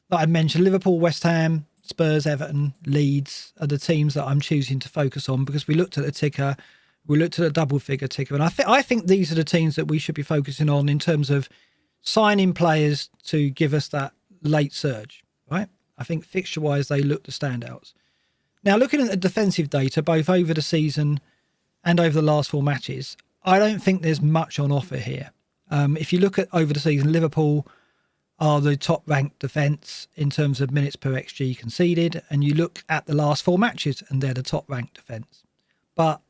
[SPEAKER 2] that I mentioned, Liverpool, West Ham, Spurs, Everton, Leeds are the teams that I'm choosing to focus on because we looked at the ticker, we looked at a double figure ticker, and I think these are the teams that we should be focusing on in terms of signing players to give us that late surge, right? I think fixture-wise, they look the standouts. Now, looking at the defensive data, both over the season and over the last 4 matches, I don't think there's much on offer here. If you look at over the season, Liverpool are the top-ranked defence in terms of minutes per XG conceded, and you look at the last 4 matches and they're the top-ranked defence. But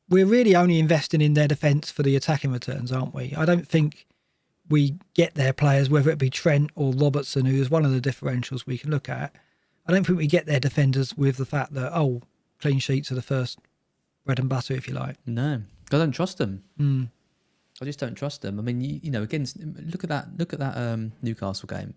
[SPEAKER 2] we're really only investing in their defence for the attacking returns, aren't we? I don't think we get their players, whether it be Trent or Robertson, who is one of the differentials we can look at. I don't think we get their defenders with the fact that, clean sheets are the first bread and butter, if you like.
[SPEAKER 1] No, I don't trust them. I just don't trust them. I mean, again, look at that Newcastle game.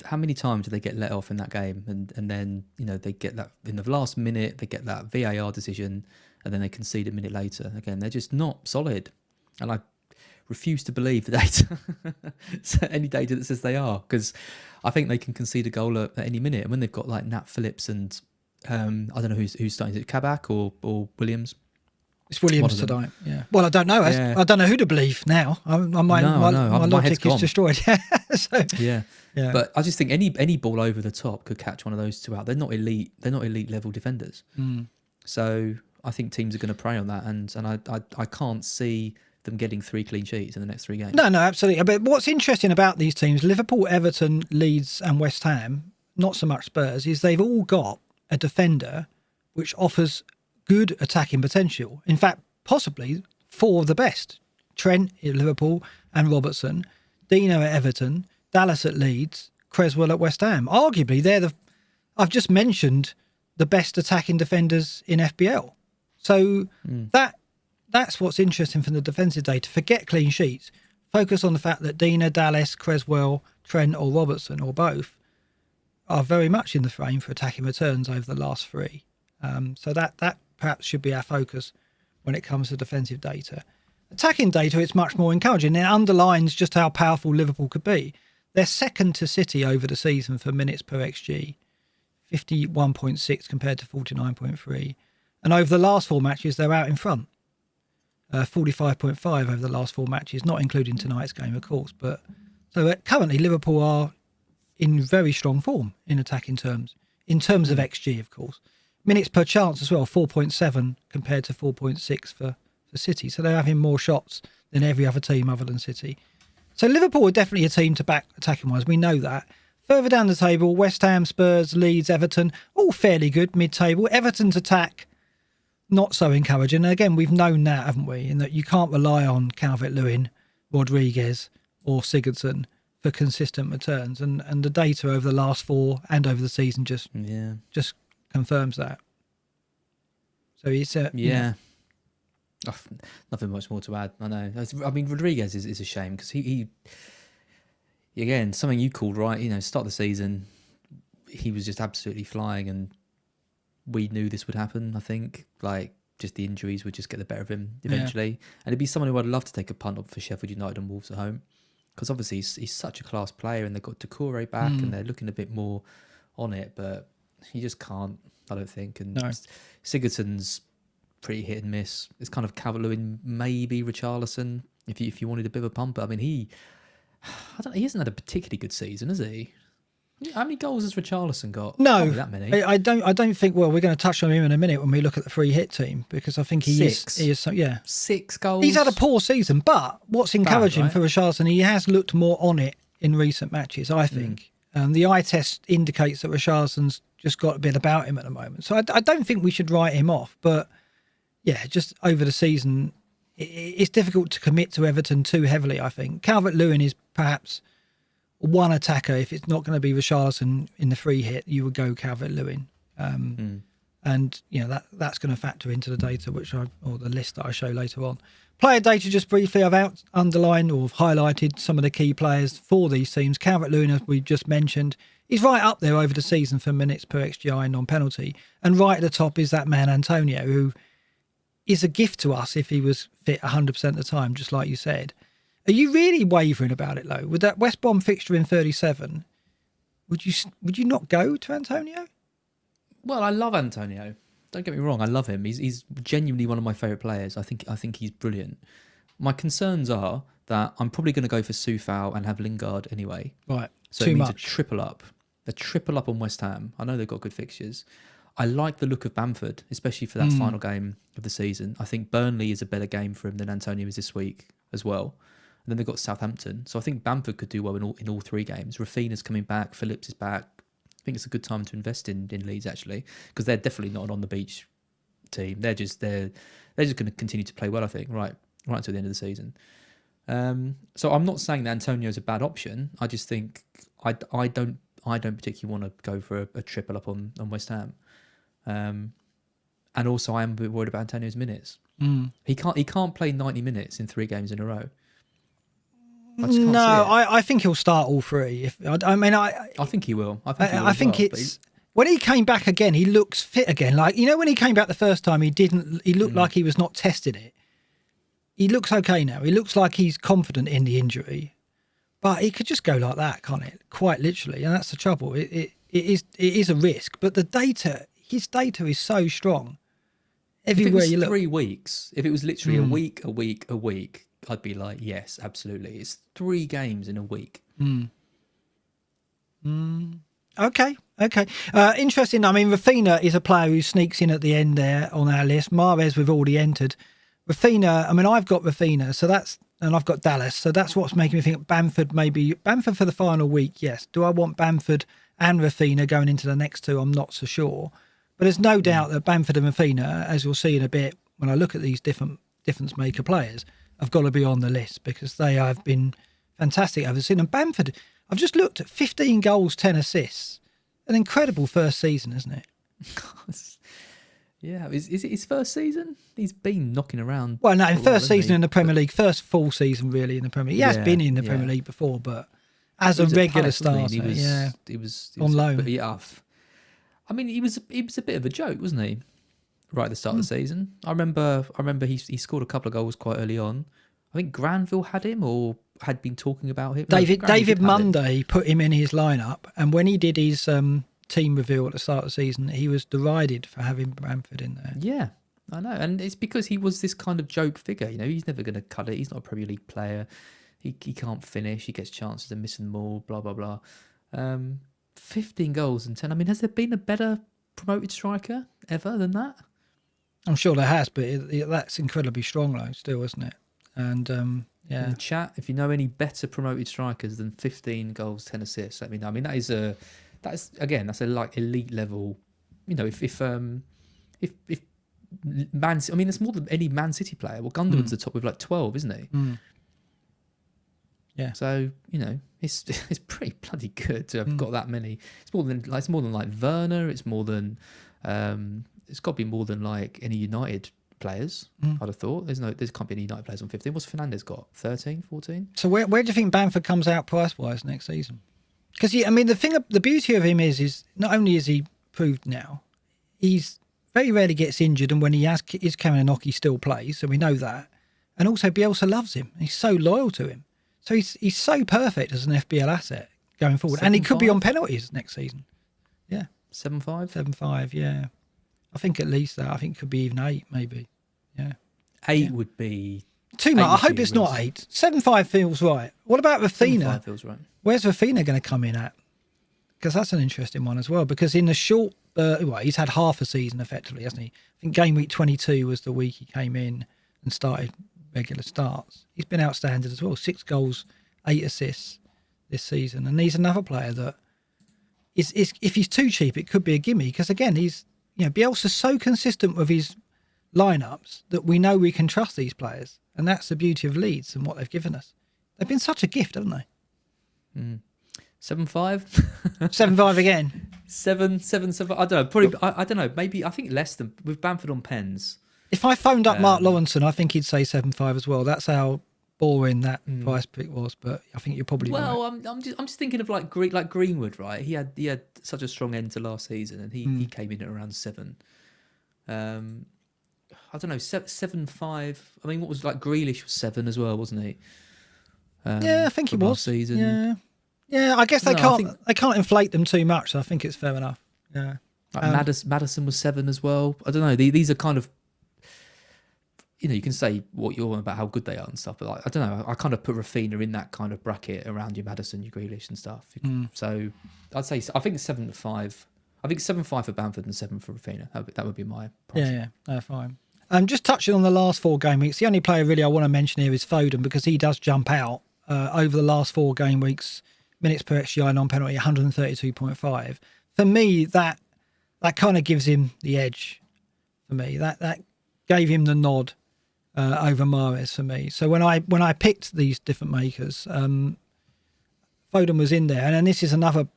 [SPEAKER 1] How many times do they get let off in that game, and then they get that in the last minute, they get that VAR decision, and then they concede a minute later. Again, they're just not solid. And refuse to believe the data, any data that says they are, because I think they can concede a goal at any minute. And when they've got like Nat Phillips and I don't know who's starting, is it Kabak or Williams?
[SPEAKER 2] It's Williams tonight. Yeah. Well, I don't know.
[SPEAKER 1] Yeah.
[SPEAKER 2] I don't know who to believe now. My logic is destroyed.
[SPEAKER 1] Yeah. But I just think any ball over the top could catch one of those two out. They're not elite. They're not elite level defenders. So I think teams are going to prey on that, and I can't see them getting 3 clean sheets in the next 3 games.
[SPEAKER 2] No, absolutely. But what's interesting about these teams, Liverpool, Everton, Leeds, and West Ham, not so much Spurs, is they've all got a defender which offers good attacking potential. In fact, possibly 4 of the best. Trent at Liverpool and Robertson, Dino at Everton, Dallas at Leeds, Creswell at West Ham. Arguably, I've just mentioned the best attacking defenders in FPL. So that's what's interesting from the defensive data. Forget clean sheets. Focus on the fact that Dino, Dallas, Creswell, Trent or Robertson or both are very much in the frame for attacking returns over the last 3. So that perhaps should be our focus when it comes to defensive data. Attacking data, it's much more encouraging. It underlines just how powerful Liverpool could be. They're second to City over the season for minutes per XG, 51.6 compared to 49.3. And over the last 4 matches, they're out in front, 45.5 over the last 4 matches, not including tonight's game, of course. But so currently, Liverpool are in very strong form in attacking terms, in terms of XG, of course. Minutes per chance as well, 4.7 compared to 4.6 for City. So they're having more shots than every other team other than City. So Liverpool are definitely a team to back attacking-wise. We know that. Further down the table, West Ham, Spurs, Leeds, Everton, all fairly good mid-table. Everton's attack, not so encouraging. And again, we've known that, haven't we? In that you can't rely on Calvert-Lewin, Rodriguez or Sigurdsson for consistent returns. And the data over the last 4 and over the season just confirms that. So it's
[SPEAKER 1] nothing much more to add. I know. I mean, Rodriguez is a shame because he again, something you called right. Start of the season, he was just absolutely flying, and we knew this would happen. I think just the injuries would just get the better of him eventually, and it'd be someone who I'd love to take a punt on for Sheffield United and Wolves at home, because obviously he's such a class player, and they've got Doucouré back, and they're looking a bit more on it, but he just can't. I don't think. And Sigurdsson's pretty hit and miss. It's kind of Calvert-Lewin, maybe Richarlison, if you wanted a bit of a pump. I mean, he hasn't had a particularly good season, has he? How many goals has Richarlison got?
[SPEAKER 2] No,
[SPEAKER 1] that many.
[SPEAKER 2] I don't think. Well, we're going to touch on him in a minute when we look at the free hit team, because I think he is. So,
[SPEAKER 1] 6 goals.
[SPEAKER 2] He's had a poor season, but what's encouraging for Richarlison, he has looked more on it in recent matches, I think. The eye test indicates that Richarlison's just got a bit about him at the moment. So I don't think we should write him off. But yeah, just over the season, it's difficult to commit to Everton too heavily, I think. Calvert-Lewin is perhaps one attacker. If it's not going to be Richarlison in the free hit, you would go Calvert-Lewin. And that's going to factor into the data or the list that I show later on. Player data, just briefly, I've underlined or highlighted some of the key players for these teams. Calvert-Lewin, as we just mentioned, he's right up there over the season for minutes per XGI and non-penalty. And right at the top is that man Antonio, who is a gift to us if he was fit 100% of the time, just like you said. Are you really wavering about it, though? With that West Brom fixture in 37, would you not go to Antonio?
[SPEAKER 1] Well, I love Antonio. Don't get me wrong, I love him. He's genuinely one of my favourite players. I think he's brilliant. My concerns are that I'm probably going to go for Soufal and have Lingard anyway.
[SPEAKER 2] Right,
[SPEAKER 1] so it means a triple up on West Ham. I know they've got good fixtures. I like the look of Bamford, especially for that final game of the season. I think Burnley is a better game for him than Antonio is this week as well. And then they've got Southampton. So I think Bamford could do well in all 3 games. Rafinha's coming back. Phillips is back. I think it's a good time to invest in Leeds, actually, because they're definitely not an on-the-beach team. They're just going to continue to play well, I think, right until the end of the season. So I'm not saying that Antonio is a bad option. I just think I don't particularly want to go for a triple up on West Ham. And also I am a bit worried about Antonio's minutes. He can't play 90 minutes in 3 games in a row.
[SPEAKER 2] I think he'll start all 3.
[SPEAKER 1] I think he will. I think
[SPEAKER 2] it's when he came back again, he looks fit again. Like, when he came back the first time, he looked like he was not testing it. he looks okay now. He looks like he's confident in the injury, but it could just go like that, can't it? Quite literally, and that's the trouble. It is a risk, but his data is so strong. Everywhere you look.
[SPEAKER 1] 3 weeks, if it was literally a week, I'd be like, yes, absolutely. It's 3 games in a week.
[SPEAKER 2] Okay. Interesting. I mean, Rafinha is a player who sneaks in at the end there on our list. Mahrez we've already entered. Rafinha, I mean, I've got Rafinha, and I've got Dallas, so that's what's making me think Bamford for the final week, yes. Do I want Bamford and Rafinha going into the next 2? I'm not so sure. But there's no doubt that Bamford and Rafinha, as you'll see in a bit, when I look at these difference maker players, have got to be on the list because they have been fantastic over the season. And Bamford, I've just looked at 15 goals, 10 assists. An incredible first season, isn't it?
[SPEAKER 1] Yeah, is it his first season? He's been knocking around.
[SPEAKER 2] Well, no, first season in the Premier League, first full season really in the Premier League. He has been in the Premier League before, but as a regular starter,
[SPEAKER 1] he was
[SPEAKER 2] on loan.
[SPEAKER 1] But yeah, I mean, he was a bit of a joke, wasn't he? Right at the start of the season, I remember he scored a couple of goals quite early on. I think Granville had him or had been talking about him.
[SPEAKER 2] David Monday put him in his lineup, and when he did his team reveal at the start of the season, he was derided for having Bamford in there.
[SPEAKER 1] Yeah, I know, and it's because he was this kind of joke figure. You know, he's never going to cut it. He's not a Premier League player. He can't finish. He gets chances and missing them all. Blah blah blah. 15 goals and 10. I mean, has there been a better promoted striker ever than that?
[SPEAKER 2] I'm sure there has, but that's incredibly strong though, still, isn't it? And yeah.
[SPEAKER 1] In the chat, if you know any better promoted strikers than 15 goals, 10 assists, let me know. I mean, that's a like elite level. You know, if Man, I mean, it's more than any Man City player. Well, Gundogan's the top with like 12, isn't he?
[SPEAKER 2] Yeah.
[SPEAKER 1] So you know, it's pretty bloody good to have got that many. It's more than like Werner. It's more than it's got to be more than like any United players. I'd have thought. There can't be any United players on 15. What's Fernandes got? 13, 14?
[SPEAKER 2] So where do you think Bamford comes out price wise next season? Because I mean, the beauty of him is not only is he proved now, he's very rarely gets injured, and when he is coming a knock, he still plays, so we know that. And also Bielsa loves him. He's so loyal to him. So he's so perfect as an FPL asset going forward.
[SPEAKER 1] 7-5?
[SPEAKER 2] And he could be on penalties next season. Yeah.
[SPEAKER 1] 7-5?
[SPEAKER 2] 7-5, yeah. I think at least that. I think it could be even 8, maybe. Yeah.
[SPEAKER 1] 8 would be...
[SPEAKER 2] Too much. I hope it's not 8. 7-5 feels right. What about Rafinha?
[SPEAKER 1] 7-5 feels right.
[SPEAKER 2] Where's Rafinha going to come in at? Because that's an interesting one as well. Because in the short... he's had half a season effectively, hasn't he? I think Gameweek 22 was the week he came in and started regular starts. He's been outstanding as well. 6 goals, 8 assists this season. And he's another player that is if he's too cheap, it could be a gimme. Because again, Bielsa's so consistent with his lineups that we know we can trust these players. And that's the beauty of Leeds and what they've given us. They've been such a gift, haven't they?
[SPEAKER 1] 7-5?
[SPEAKER 2] 7-5 again.
[SPEAKER 1] 7. I don't know. Probably. I don't know. Maybe I think less than with Bamford on pens.
[SPEAKER 2] If I phoned up Mark Lawrenson, I think he'd say 7-5 as well. That's how boring that price pick was. But I think you're probably right.
[SPEAKER 1] I'm just thinking of like Greenwood, right? He had such a strong end to last season, and he came in at around 7. I don't know, 7-5. I mean, what was like Grealish was 7 as well, wasn't he?
[SPEAKER 2] Yeah, I think he was.
[SPEAKER 1] Last season.
[SPEAKER 2] Yeah. I guess they can't inflate them too much. So I think it's fair enough. Yeah.
[SPEAKER 1] Like Maddison was 7 as well. I don't know. These are kind of, you can say what you want about how good they are and stuff, but I don't know. I kind of put Rafinha in that kind of bracket around your Maddison, your Grealish and stuff. So I'd say I think 7-5. I think 7-5 for Bamford and 7 for Rafinha. That would be my price.
[SPEAKER 2] Yeah. No, fine. Just touching on the last 4 game weeks, the only player really I want to mention here is Foden because he does jump out over the last 4 game weeks. Minutes per XGI non-penalty, 132.5. For me, that kind of gives him the edge. For me, that gave him the nod over Mahrez for me. So when I picked these different makers, Foden was in there, and then this is another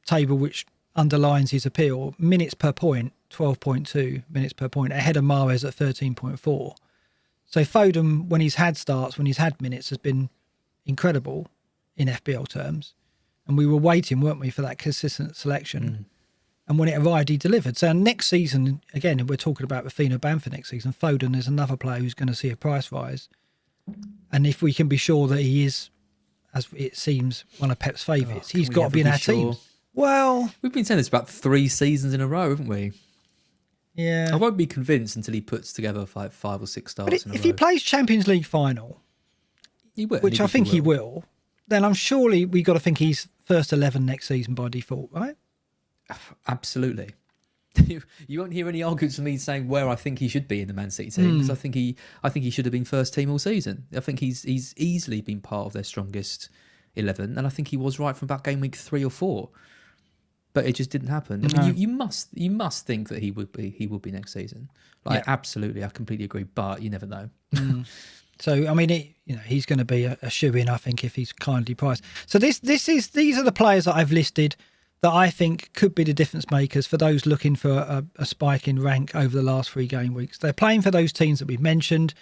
[SPEAKER 2] table which underlines his appeal. Minutes per point, 12.2 minutes per point, ahead of Mahrez at 13.4. So Foden, when he's had starts, when he's had minutes, has been incredible in FPL terms. And we were waiting, weren't we, for that consistent selection. And when it arrived, he delivered. So next season, again, we're talking about Rafinha Bamford next season. Foden is another player who's going to see a price rise. And if we can be sure that he is, as it seems, one of Pep's favourites, he's got to be in our team. Well,
[SPEAKER 1] we've been saying this about 3 seasons in a row, haven't we?
[SPEAKER 2] Yeah.
[SPEAKER 1] I won't be convinced until he puts together like 5 or 6 starts in a row.
[SPEAKER 2] If he plays Champions League final,
[SPEAKER 1] he will,
[SPEAKER 2] which I think he will, then I'm surely we got to think he's first 11 next season by default, right?
[SPEAKER 1] Absolutely. You won't hear any arguments from me saying where I think he should be in the Man City team, because I think he should have been first team all season. I think he's easily been part of their strongest 11, and I think he was right from about game week 3 or 4. But it just didn't happen. I mean, you must think that he would be next season. Absolutely, I completely agree. But you never know.
[SPEAKER 2] So I mean, he's going to be a shoe-in, I think, if he's kindly priced. So these are the players that I've listed that I think could be the difference makers for those looking for a spike in rank over the last 3 game weeks. They're playing for those teams that we've mentioned.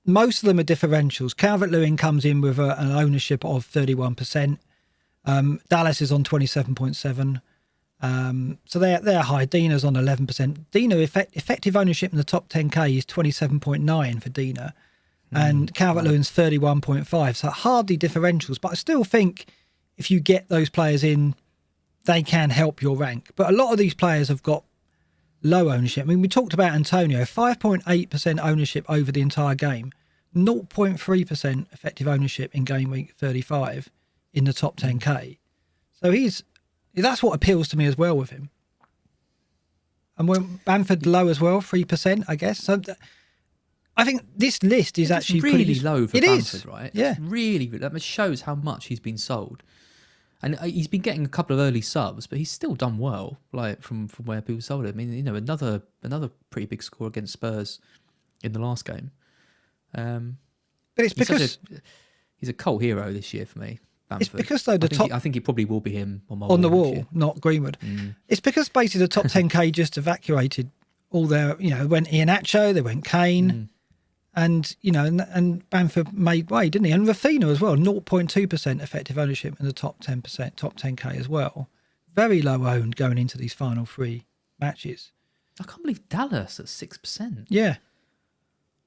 [SPEAKER 2] Most of them are differentials. Calvert-Lewin comes in with an ownership of 31%. Dallas is on 27.7. So they're high. Dina's on 11%. Dina effective ownership in the top 10k is 27.9 for Dina, and Calvert-Lewin's 31.5. So hardly differentials, but I still think if you get those players in, they can help your rank. But a lot of these players have got low ownership. I mean, we talked about Antonio, 5.8% ownership over the entire game, 0.3% effective ownership in game week 35 in the top 10k. So that's what appeals to me as well with him. And when Bamford low as well, 3%, I guess. So I think this list is actually
[SPEAKER 1] really low for Bamford, right?
[SPEAKER 2] Yeah,
[SPEAKER 1] it's really. That shows how much he's been sold, and he's been getting a couple of early subs, but he's still done well, like from where people sold him. I mean, another pretty big score against Spurs in the last game.
[SPEAKER 2] But it's because
[SPEAKER 1] he's a cult hero this year for me. Bamford.
[SPEAKER 2] It's because though
[SPEAKER 1] I think he probably will be him
[SPEAKER 2] on the wall, not Greenwood. It's because basically the top 10k just evacuated all their, went Iheanacho, they went Kane, and and Bamford made way, didn't he? And Rafinha as well, 0.2% effective ownership in the top 10k as well. Very low owned going into these final 3 matches.
[SPEAKER 1] I can't believe Dallas at 6%.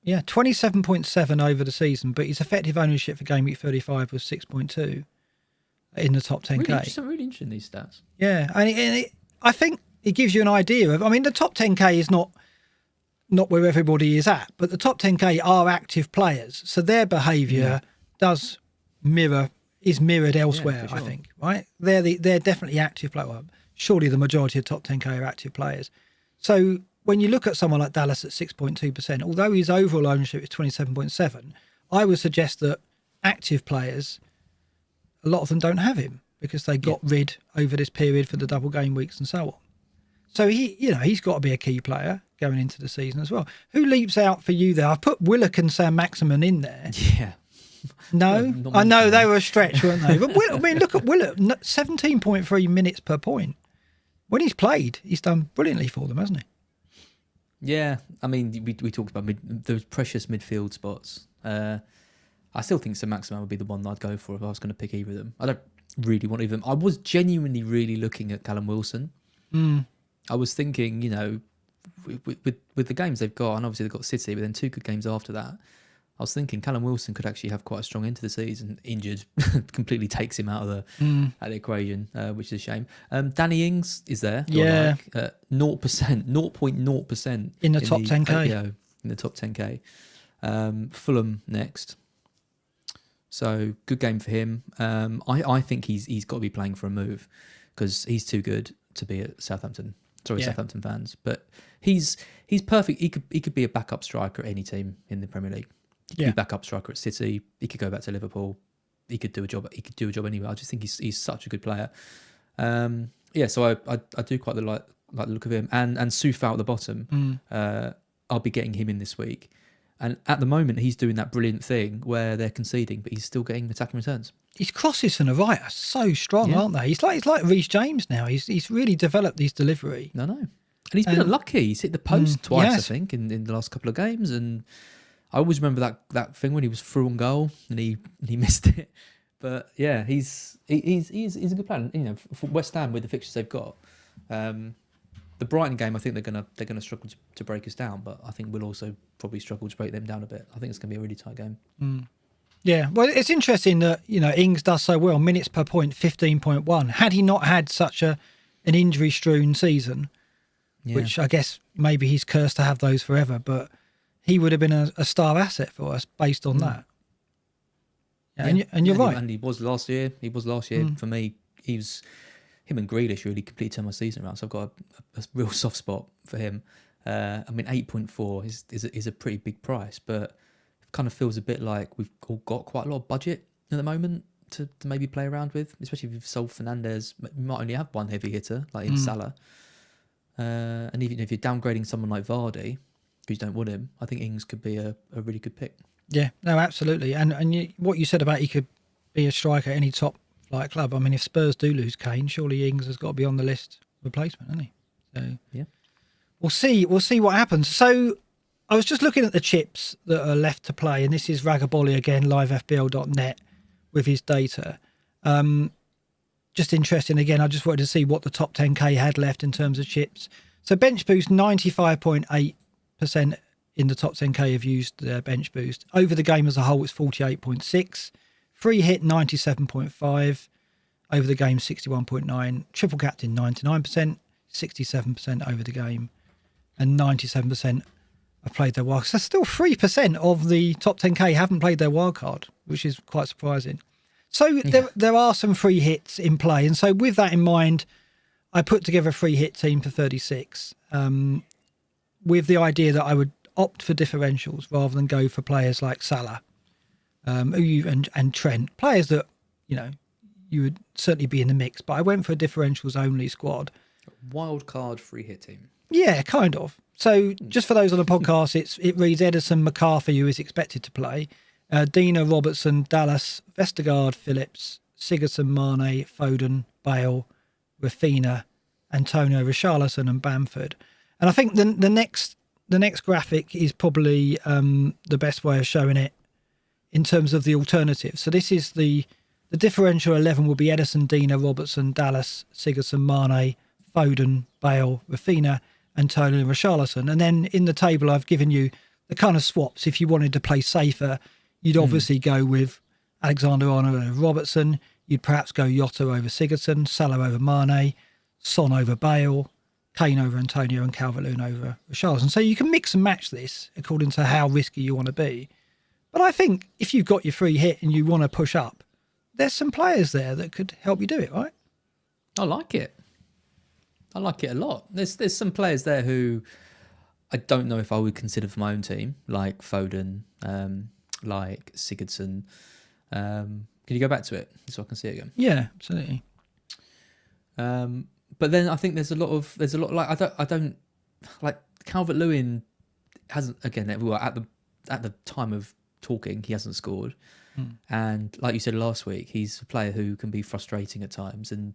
[SPEAKER 2] Yeah, 27.7 over the season, but his effective ownership for game week 35 was 6.2 in the top 10k.
[SPEAKER 1] Really interesting, these stats.
[SPEAKER 2] Yeah, and I think it gives you an idea of. I mean, the top 10k is not where everybody is at, but the top 10k are active players, so their behaviour is mirrored elsewhere. Sure. I think, right? They're definitely active players. Well, surely the majority of top 10k are active players. So when you look at someone like Dallas at 6.2%, although his overall ownership is 27.7, I would suggest that active players, a lot of them don't have him because they got rid over this period for the double game weeks and so on. So he's got to be a key player going into the season as well. Who leaps out for you there? I've put Willock and Sam Maximin in there.
[SPEAKER 1] Yeah.
[SPEAKER 2] No, I know they were a stretch, weren't they? But look at Willock, 17.3 minutes per point. When he's played, he's done brilliantly for them, hasn't he?
[SPEAKER 1] Yeah, I mean, we talked about those precious midfield spots. I still think Sam Maximin would be the one that I'd go for if I was going to pick either of them. I don't really want either of them. I was genuinely really looking at Callum Wilson. I was thinking, with the games they've got, and obviously they've got City, but then 2 good games after that, I was thinking Callum Wilson could actually have quite a strong end to the season. Injured completely takes him out of the equation, which is a shame. Danny Ings is there. 0%, 0.0%
[SPEAKER 2] in the top 10k.
[SPEAKER 1] In the top 10k. Fulham next. So good game for him. I think he's got to be playing for a move because he's too good to be at Southampton. Sorry, Southampton fans, but he's perfect. He could be a backup striker at any team in the Premier League. He could be backup striker at City. He could go back to Liverpool. He could do a job. He could do a job anywhere. I just think he's such a good player. So I do quite like the look of him. And Soufal at the bottom. I'll be getting him in this week. And at the moment, he's doing that brilliant thing where they're conceding, but he's still getting attacking returns.
[SPEAKER 2] His crosses from the right are so strong, aren't they? He's like Reece James now. He's really developed his delivery.
[SPEAKER 1] No. And he's been unlucky. He's hit the post twice, I think, in the last couple of games. And I always remember that thing when he was through on goal and he missed it. But yeah, he's a good player. For West Ham with the fixtures they've got, The Brighton game, I think they're gonna struggle to break us down, but I think we'll also probably struggle to break them down a bit. I think it's gonna be a really tight game.
[SPEAKER 2] Yeah, well, it's interesting that Ings does so well. Minutes per point, 15.1. Had he not had such an injury-strewn season, which I guess maybe he's cursed to have those forever, but he would have been a star asset for us based on that. Yeah, and you're right.
[SPEAKER 1] And he was last year. For me. Him and Grealish really completely turned my season around. So I've got a real soft spot for him. 8.4 is a pretty big price, but it kind of feels a bit like we've all got quite a lot of budget at the moment to maybe play around with, especially if you've sold Fernandes. You might only have one heavy hitter, like in Salah. And even if you're downgrading someone like Vardy, because you don't want him, I think Ings could be a really good pick. Yeah,
[SPEAKER 2] no, absolutely. And what you said about he could be a striker at any top flight club. I mean, if Spurs do lose Kane, surely Ings has got to be on the list replacement, hasn't he? So
[SPEAKER 1] yeah,
[SPEAKER 2] we'll see what happens. So I was just looking at the chips that are left to play, and this is Ragabolly again, livefpl.net with his data. Just interesting again. I just wanted to see what the top 10k had left in terms of chips. So bench boost, 95.8% in the top 10k have used their bench boost. Over the game as a whole, it's 48.6. Free hit, 97.5. Over the game, 61.9. Triple captain, 99%. 67% over the game. And 97% have played their wild card. So still 3% of the top 10k haven't played their wild card, which is quite surprising. So there are some free hits in play. And so with that in mind, I put together a free hit team for 36 with the idea that I would opt for differentials rather than go for players like Salah and Trent, players that, you would certainly be in the mix. But I went for a differentials only squad.
[SPEAKER 1] Wild card free hit team.
[SPEAKER 2] Yeah, kind of. So just for those on the podcast, it reads Ederson, McCarthy, who is expected to play, Dina, Robertson, Dallas, Vestergaard, Phillips, Sigurdsson, Mane, Foden, Bale, Rafinha, Antonio, Richarlison and Bamford. And I think the next graphic is probably the best way of showing it in terms of the alternatives. So this is the differential 11 will be Ederson, Dina, Robertson, Dallas, Sigurdsson, Mane, Foden, Bale, Rafinha, Antonio and Richarlison. And then in the table, I've given you the kind of swaps. If you wanted to play safer, you'd obviously go with Alexander-Arnold over Robertson. You'd perhaps go Jota over Sigurdsson, Salah over Mane, Son over Bale, Kane over Antonio and Calvert-Lewin over Richarlison. So you can mix and match this according to how risky you want to be. But I think if you've got your free hit and you want to push up, there's some players there that could help you do it, right?
[SPEAKER 1] I like it. I like it a lot. There's some players there who I don't know if I would consider for my own team, like Foden, like Sigurdsson. Can you go back to it so I can see it again?
[SPEAKER 2] Yeah, absolutely.
[SPEAKER 1] But then I think there's a lot like I don't like Calvert-Lewin hasn't, again, at the time of talking, he hasn't scored. And like you said last week, he's a player who can be frustrating at times. And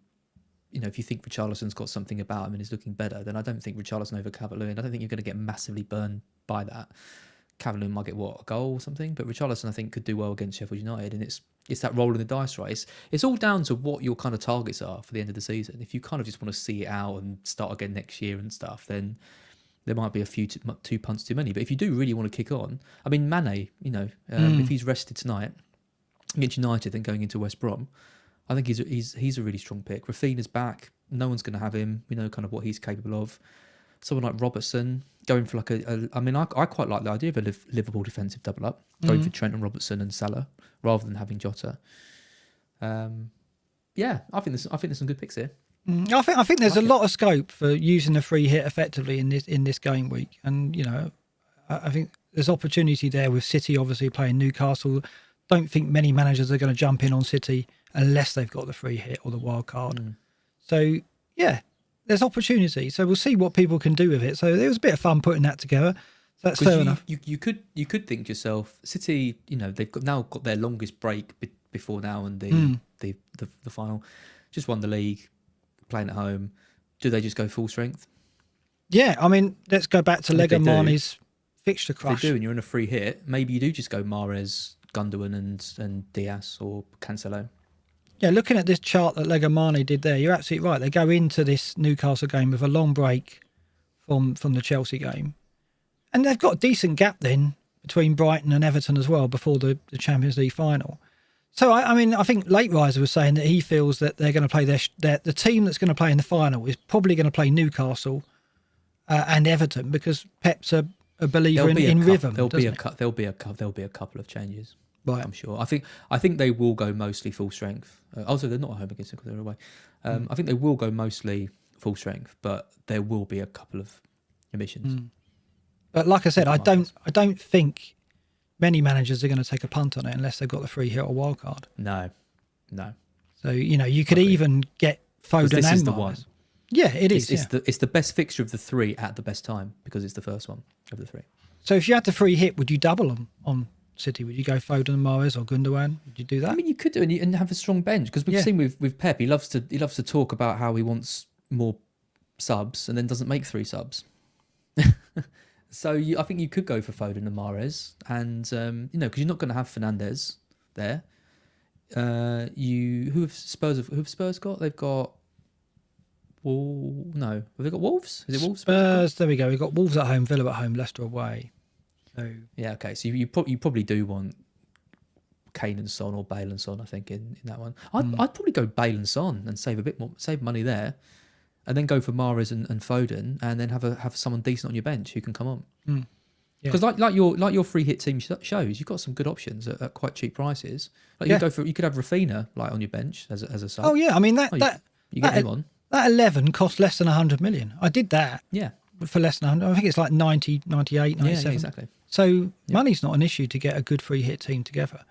[SPEAKER 1] if you think Richarlison's got something about him and is looking better, then I don't think Richarlison over Calvert-Lewin. I don't think you're going to get massively burned by that. Calvert-Lewin might get a goal or something, but Richarlison I think could do well against Sheffield United, and it's that rolling the dice, right? It's all down to what your kind of targets are for the end of the season. If you kind of just want to see it out and start again next year and stuff, then there might be a few two punts too many. But if you do really want to kick on, I mean, Mane, if he's rested tonight against United and going into West Brom, I think he's a really strong pick. Rafinha's back. No one's going to have him. We know kind of what he's capable of. Someone like Robertson going for I quite like the idea of a Liverpool defensive double up, going for Trent and Robertson and Salah rather than having Jota. I think there's some good picks here.
[SPEAKER 2] I think there's a lot of scope for using the free hit effectively in this game week, and I think there's opportunity there with City obviously playing Newcastle. Don't think many managers are going to jump in on City unless they've got the free hit or the wild card. So yeah, there's opportunity. So we'll see what people can do with it. So it was a bit of fun putting that together. So that's fair enough.
[SPEAKER 1] You could think to yourself, City, they've now got their longest break before now and the final. Just won the league, playing at home. Do they just go full strength?
[SPEAKER 2] Yeah, I mean, let's go back to Lega Mane's fixture crush.
[SPEAKER 1] If they do, and you're in a free hit, maybe you do just go Mahrez, Gundogan and Diaz or Cancelo.
[SPEAKER 2] Yeah, looking at this chart that Lega Mane did there, you're absolutely right. They go into this Newcastle game with a long break, from the Chelsea game. And they've got a decent gap then between Brighton and Everton as well before the Champions League final. So, I mean, I think Late Riser was saying that he feels that they're going to play the team that's going to play in the final is probably going to play Newcastle and Everton, because Pep's a believer in rhythm.
[SPEAKER 1] There'll be a couple of changes,
[SPEAKER 2] right?
[SPEAKER 1] I'm sure. I think they will go mostly full strength. Also, they're not at home against it because they're away. I think they will go mostly full strength, but there will be a couple of omissions.
[SPEAKER 2] But like I said, I don't think many managers are going to take a punt on it unless they've got the free hit or wild card.
[SPEAKER 1] No.
[SPEAKER 2] So you could even get Foden
[SPEAKER 1] this
[SPEAKER 2] and
[SPEAKER 1] is the
[SPEAKER 2] Mahrez.
[SPEAKER 1] one.
[SPEAKER 2] Yeah, it is.
[SPEAKER 1] It's the best fixture of the three at the best time because it's the first one of the three.
[SPEAKER 2] So if you had the free hit, would you double them on City? Would you go Foden and Mahrez or Gundogan? Would you do that?
[SPEAKER 1] I mean, you could do it and have a strong bench, because we've seen with Pep, he loves to talk about how he wants more subs and then doesn't make 3 subs. So I think you could go for Foden and Mahrez, and because you're not going to have Fernandes there. Who have Spurs got? They've got. Have they got Wolves? Is it Wolves?
[SPEAKER 2] Spurs. There we go. We've got Wolves at home, Villa at home, Leicester away. So
[SPEAKER 1] yeah, okay. So you probably do want Kane and Son or Bale and Son, I think, in that one. I'd probably go Bale and Son and save a bit more, save money there, and then go for Mahrez and Foden, and then have someone decent on your bench who can come on. Because like your free hit team shows, you've got some good options at quite cheap prices. Like you could have Rafinha on your bench as a sub.
[SPEAKER 2] Oh yeah, I mean
[SPEAKER 1] you get him on.
[SPEAKER 2] That 11 cost less than 100 million. I did that.
[SPEAKER 1] Yeah.
[SPEAKER 2] For less than 100. I think it's like 90, 98, 97.
[SPEAKER 1] Yeah, exactly.
[SPEAKER 2] So money's not an issue to get a good free hit team together.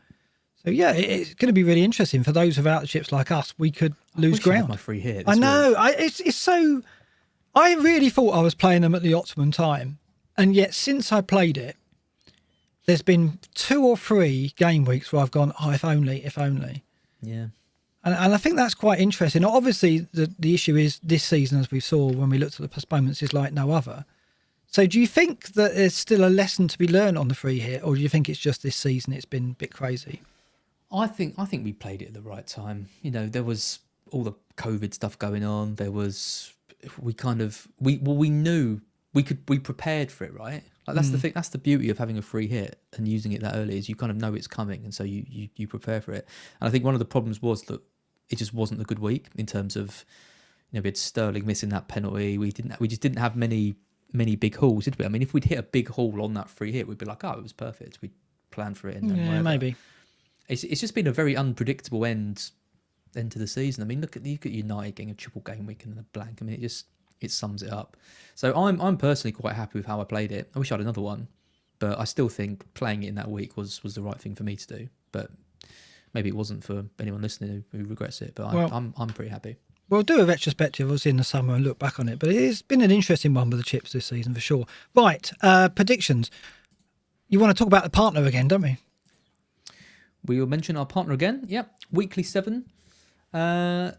[SPEAKER 2] So yeah, it's going to be really interesting for those without chips like us. We could lose ground.
[SPEAKER 1] My free hit.
[SPEAKER 2] I know. It's so. I really thought I was playing them at the optimum time, and yet since I played it, there's been 2 or 3 game weeks where I've gone, if only.
[SPEAKER 1] Yeah.
[SPEAKER 2] And I think that's quite interesting. Obviously, the issue is this season, as we saw when we looked at the postponements, is like no other. So do you think that there's still a lesson to be learned on the free hit, or do you think it's just this season it's been a bit crazy?
[SPEAKER 1] I think we played it at the right time. There was all the COVID stuff going on. There was we knew we prepared for it, right? Like that's the thing. That's the beauty of having a free hit and using it that early, is you kind of know it's coming, and so you prepare for it. And I think one of the problems was that it just wasn't a good week in terms of, we had Sterling missing that penalty. We just didn't have many big hauls, did we? I mean, if we'd hit a big haul on that free hit, we'd be like, oh, it was perfect. We planned for it. And
[SPEAKER 2] maybe.
[SPEAKER 1] It's just been a very unpredictable end to the season. I mean, look at United getting a triple game week and then a blank. I mean, it sums it up. So I'm personally quite happy with how I played it. I wish I had another one, but I still think playing it in that week was the right thing for me to do. But maybe it wasn't for anyone listening who regrets it. But I'm pretty happy. We'll
[SPEAKER 2] do a retrospective obviously in the summer and look back on it. But it's been an interesting one with the chips this season for sure. Right, predictions. You want to talk about the partner again, don't we?
[SPEAKER 1] We will mention our partner again. Yep, weekly 7. Yeah,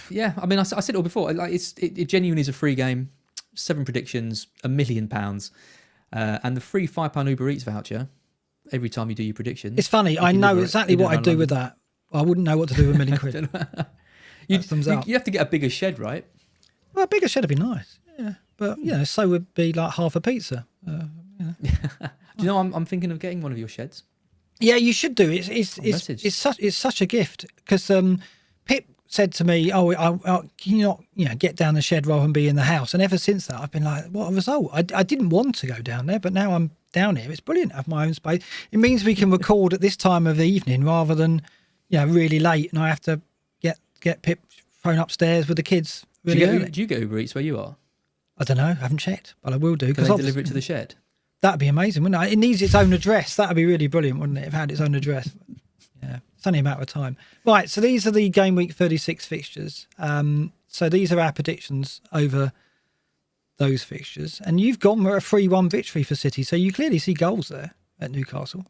[SPEAKER 1] I mean, I said it all before. Like it genuinely is a free game. 7 predictions, £1 million, and the free £5 Uber Eats voucher every time you do your predictions.
[SPEAKER 2] It's funny. I know exactly what I'd do with that. I wouldn't know what to do with £1 million.
[SPEAKER 1] You have to get a bigger shed, right?
[SPEAKER 2] Well, a bigger shed would be nice. Yeah, but so would be like half a pizza.
[SPEAKER 1] Do you know? I'm thinking of getting one of your sheds.
[SPEAKER 2] Yeah, you should do. It's such a gift, because Pip said to me, can you not get down the shed rather than be in the house? And ever since that, I've been like, what a result. I didn't want to go down there, but now I'm down here. It's brilliant to have my own space. It means we can record at this time of the evening rather than really late, and I have to get Pip thrown upstairs with the kids really early.
[SPEAKER 1] Do you get Uber Eats where you are?
[SPEAKER 2] I don't know. I haven't checked, but I will do.
[SPEAKER 1] Can they deliver it to the shed?
[SPEAKER 2] That'd be amazing, wouldn't it? It needs its own address. That'd be really brilliant, wouldn't it, if it had its own address? Yeah, it's only a matter of time. Right, so these are the Gameweek 36 fixtures. So these are our predictions over those fixtures. And you've gone for a 3-1 victory for City, so you clearly see goals there at Newcastle.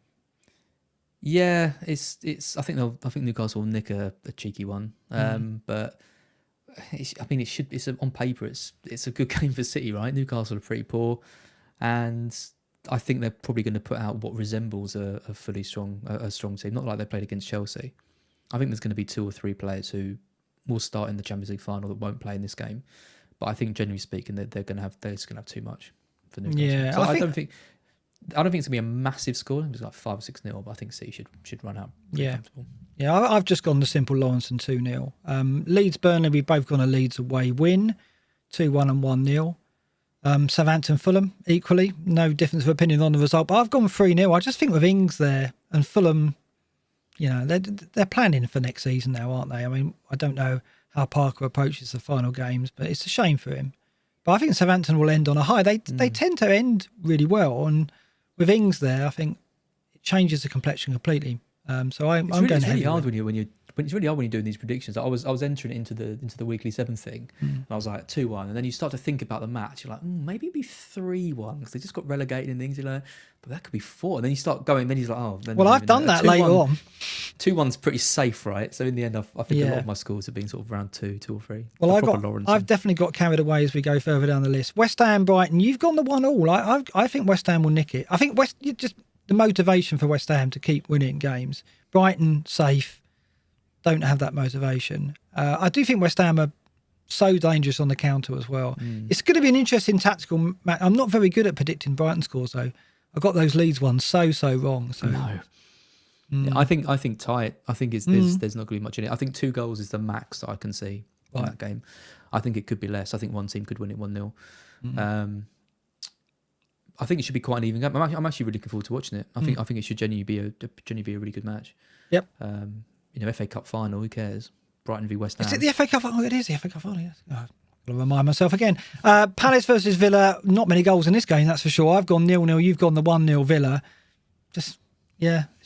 [SPEAKER 1] Yeah, it's. I think Newcastle will nick a cheeky one, but it should. It's on paper. It's a good game for City, right? Newcastle are pretty poor, and I think they're probably going to put out what resembles a fully strong team. Not like they played against Chelsea. I think there's going to be 2 or 3 players who will start in the Champions League final that won't play in this game, But I think generally speaking, they're just gonna have too much for Newcastle.
[SPEAKER 2] Yeah,
[SPEAKER 1] So I don't think it's gonna be a massive score. It was like 5 or 6-0, but I think City should run out.
[SPEAKER 2] Yeah.
[SPEAKER 1] Comfortable.
[SPEAKER 2] Yeah, I've just gone the simple Lawrence and 2-0. Leeds Burnley, we've both gone a Leeds away win, 2-1 and 1-0. Southampton Fulham equally, no difference of opinion on the result, but I've gone 3-0. I just think with Ings there and Fulham, they're planning for next season now, aren't they? I mean, I don't know how Parker approaches the final games, but it's a shame for him. But I think Southampton will end on a high. They tend to end really well, and with Ings there, I think it changes the complexion completely. So I'm going
[SPEAKER 1] it's really hard it's really hard when you're doing these predictions. I was entering it into the weekly 7 thing, and I was like 2-1, and then you start to think about the match. You're like, maybe it'd be 3-1 because they just got relegated and things. You're like, but that could be 4. And then you start going. Then he's like, oh. Then
[SPEAKER 2] I've done that later on.
[SPEAKER 1] 2-1's pretty safe, right? So in the end, I think a lot of my scores have been sort of around 2 or 3.
[SPEAKER 2] Well, I've definitely got carried away as we go further down the list. West Ham, Brighton. You've gone the 1-1. I think West Ham will nick it. I think the motivation for West Ham to keep winning games. Brighton safe. Don't have that motivation. I do think West Ham are so dangerous on the counter as well. It's going to be an interesting tactical match. I'm not very good at predicting Brighton scores though. I got those Leeds ones so wrong. So
[SPEAKER 1] no, yeah, I think tight. I think there's not going to be much in it. I think 2 goals is the max that I can see in that game. I think it could be less. I think one team could win it 1-0. I think it should be quite an even game. I'm actually really looking forward to watching it. I think it should genuinely be a really good match.
[SPEAKER 2] Yep.
[SPEAKER 1] FA Cup final. Who cares? Brighton v West Ham.
[SPEAKER 2] Is it the FA Cup final? Oh, it is the FA Cup final. Yes. Oh, I'll remind myself again. Palace versus Villa. Not many goals in this game, that's for sure. I've gone 0-0. You've gone the 1-0 Villa. It's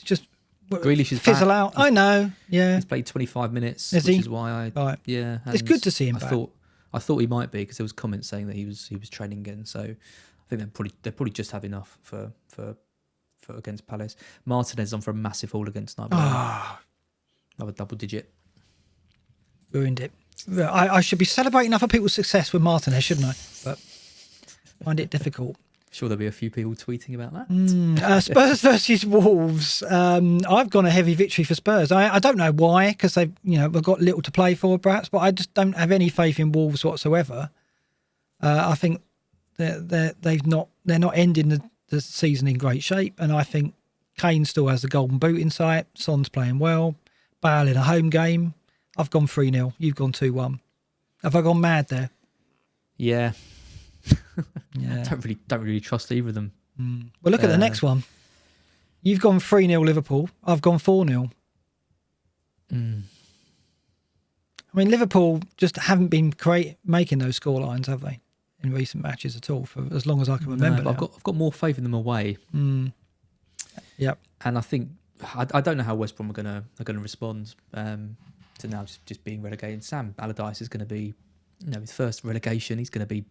[SPEAKER 2] just
[SPEAKER 1] Grealish is
[SPEAKER 2] fizzle
[SPEAKER 1] back.
[SPEAKER 2] out. I know. Yeah.
[SPEAKER 1] He's played 25 minutes,
[SPEAKER 2] which
[SPEAKER 1] is why I.
[SPEAKER 2] Right.
[SPEAKER 1] Yeah.
[SPEAKER 2] It's good to see him back.
[SPEAKER 1] I thought he might be because there was comments saying that he was training again. So I think they probably just have enough for against Palace. Martinez on for a massive haul against Night. Another double digit.
[SPEAKER 2] Ruined it. I should be celebrating other people's success with Martinez, shouldn't I? But find it difficult.
[SPEAKER 1] Sure, there'll be a few people tweeting about that.
[SPEAKER 2] Spurs versus Wolves. I've gone a heavy victory for Spurs. I don't know why, because they've got little to play for, perhaps. But I just don't have any faith in Wolves whatsoever. I think they're not ending the season in great shape, and I think Kane still has the golden boot in sight. Son's playing well. Bale in a home game. I've gone 3-0. You've gone 2-1. Have I gone mad there?
[SPEAKER 1] Yeah.
[SPEAKER 2] Yeah.
[SPEAKER 1] Don't really trust either of them.
[SPEAKER 2] Well, look at the next one. You've gone 3-0 Liverpool. I've gone 4-0. I mean, Liverpool just haven't been making those scorelines, have they, in recent matches at all, for as long as I can remember.
[SPEAKER 1] No, but I've got more faith in them away.
[SPEAKER 2] Yep.
[SPEAKER 1] And I think I don't know how West Brom are going to respond to now just being relegated. Sam Allardyce is going to be, his first relegation. He's going to be,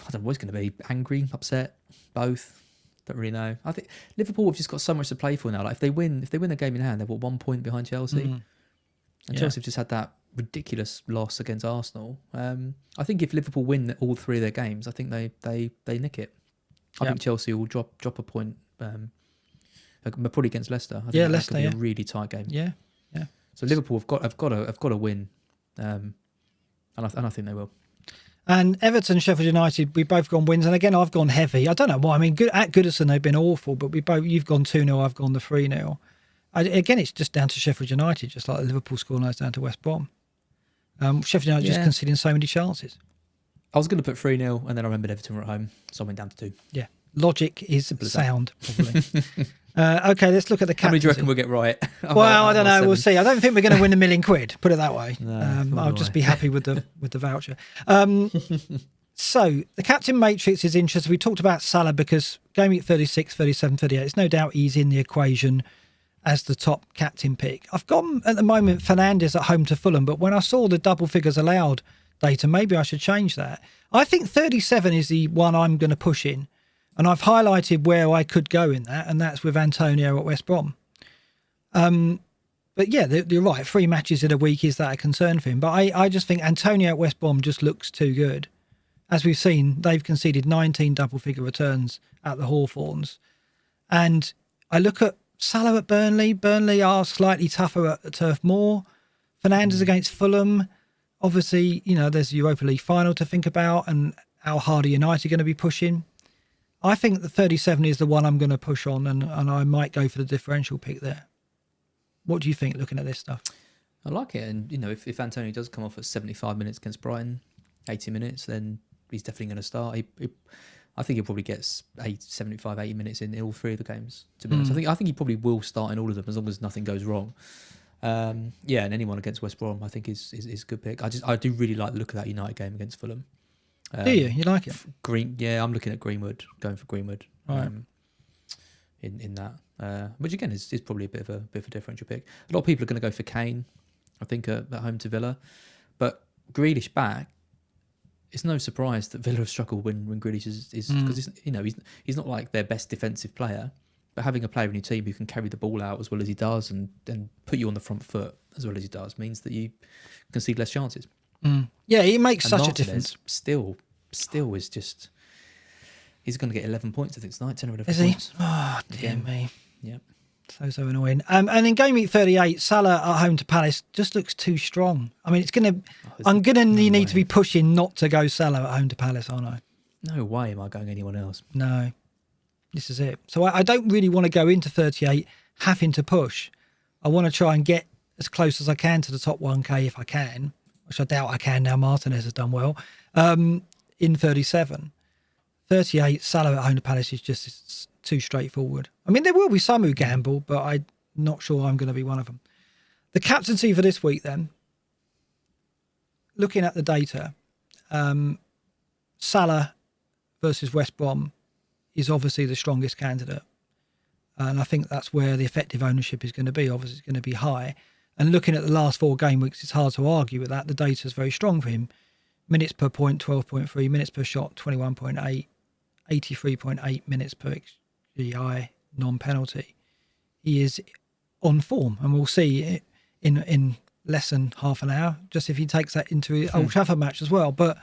[SPEAKER 1] I don't know, he's going to be angry, upset, both. Don't really know. I think Liverpool have just got so much to play for now. Like if they win the game in hand, they're 1 point behind Chelsea. And Chelsea have just had that ridiculous loss against Arsenal. I think if Liverpool win all 3 of their games, I think they nick it. I think Chelsea will drop a point. Probably against Leicester. I think
[SPEAKER 2] Leicester.
[SPEAKER 1] Could be a really tight game.
[SPEAKER 2] Yeah.
[SPEAKER 1] So Liverpool have got to win, and I think they will.
[SPEAKER 2] And Everton, Sheffield United, we've both gone wins, and again I've gone heavy. I don't know why. I mean, at Goodison they've been awful, but you've gone 2-0, I've gone the 3-0. Again, it's just down to Sheffield United, just like the Liverpool scorelines down to West Brom. Sheffield United just conceding so many chances.
[SPEAKER 1] I was going to put 3-0, and then I remembered Everton were at home, so I went down to 2.
[SPEAKER 2] Yeah, logic is sound, probably. Okay, let's look at the captaincy.
[SPEAKER 1] How many do you reckon we'll get right?
[SPEAKER 2] Well, I don't know. 7. We'll see. I don't think we're going to win £1 million. Put it that way.
[SPEAKER 1] No,
[SPEAKER 2] I'll just be happy with the voucher. So the captain matrix is interesting. We talked about Salah because Gameweek 36, 37, 38. It's no doubt he's in the equation as the top captain pick. I've got at the moment Fernandes at home to Fulham, but when I saw the double figures allowed data, maybe I should change that. I think 37 is the one I'm going to push in. And I've highlighted where I could go in that, and that's with Antonio at West Brom. But yeah, you're right. 3 matches in a week is that a concern for him? But I just think Antonio at West Brom just looks too good. As we've seen, they've conceded 19 double-figure returns at the Hawthorns. And I look at Salah at Burnley. Burnley are slightly tougher at Turf Moor. Fernandes against Fulham. obviously, there's the Europa League final to think about, and how hard are United going to be pushing. I think the 37 is the one I'm going to push on, and I might go for the differential pick there. What do you think, looking at this stuff?
[SPEAKER 1] I like it, and if Antonio does come off at 75 minutes against Brighton, 80 minutes, then he's definitely going to start. I think he'll probably get 75, 80 minutes in all three of the games, to be honest. I think he probably will start in all of them as long as nothing goes wrong. And anyone against West Brom, I think is a good pick. I do really like the look of that United game against Fulham.
[SPEAKER 2] Do you? You like it?
[SPEAKER 1] I'm looking at Greenwood, going for Greenwood.
[SPEAKER 2] Right.
[SPEAKER 1] In that, which again is probably a bit of a differential pick. A lot of people are going to go for Kane, I think, at home to Villa, but Grealish back. It's no surprise that Villa have struggled when Grealish is because he's not like their best defensive player, but having a player in your team who can carry the ball out as well as he does and put you on the front foot as well as he does means that you concede less chances.
[SPEAKER 2] Yeah, he makes
[SPEAKER 1] And
[SPEAKER 2] such
[SPEAKER 1] Martinez
[SPEAKER 2] a difference.
[SPEAKER 1] Still is just. He's going to get 11 points, I think, tonight. 10 or 11
[SPEAKER 2] Is
[SPEAKER 1] points.
[SPEAKER 2] he? Oh, dear me.
[SPEAKER 1] Yep.
[SPEAKER 2] So annoying. And in Game Week 38, Salah at home to Palace just looks too strong. I mean, I'm going to need to be pushing not to go Salah at home to Palace, aren't I?
[SPEAKER 1] No way am I going anyone else.
[SPEAKER 2] No. This is it. So I don't really want to go into 38 having to push. I want to try and get as close as I can to the top 1K if I can, which I doubt I can now. Martinez has done well. In 37. 38, Salah at home to Palace is just too straightforward. I mean, there will be some who gamble, but I'm not sure I'm going to be one of them. The captaincy for this week, then, looking at the data, Salah versus West Brom is obviously the strongest candidate. And I think that's where the effective ownership is going to be. Obviously, it's going to be high. And looking at the last 4 game weeks, it's hard to argue with that. The data is very strong for him. Minutes per point, 12.3. Minutes per shot, 21.8. 83.8 minutes per XGI non-penalty. He is on form, and we'll see in less than half an hour, just if he takes that into the Old Trafford match as well. But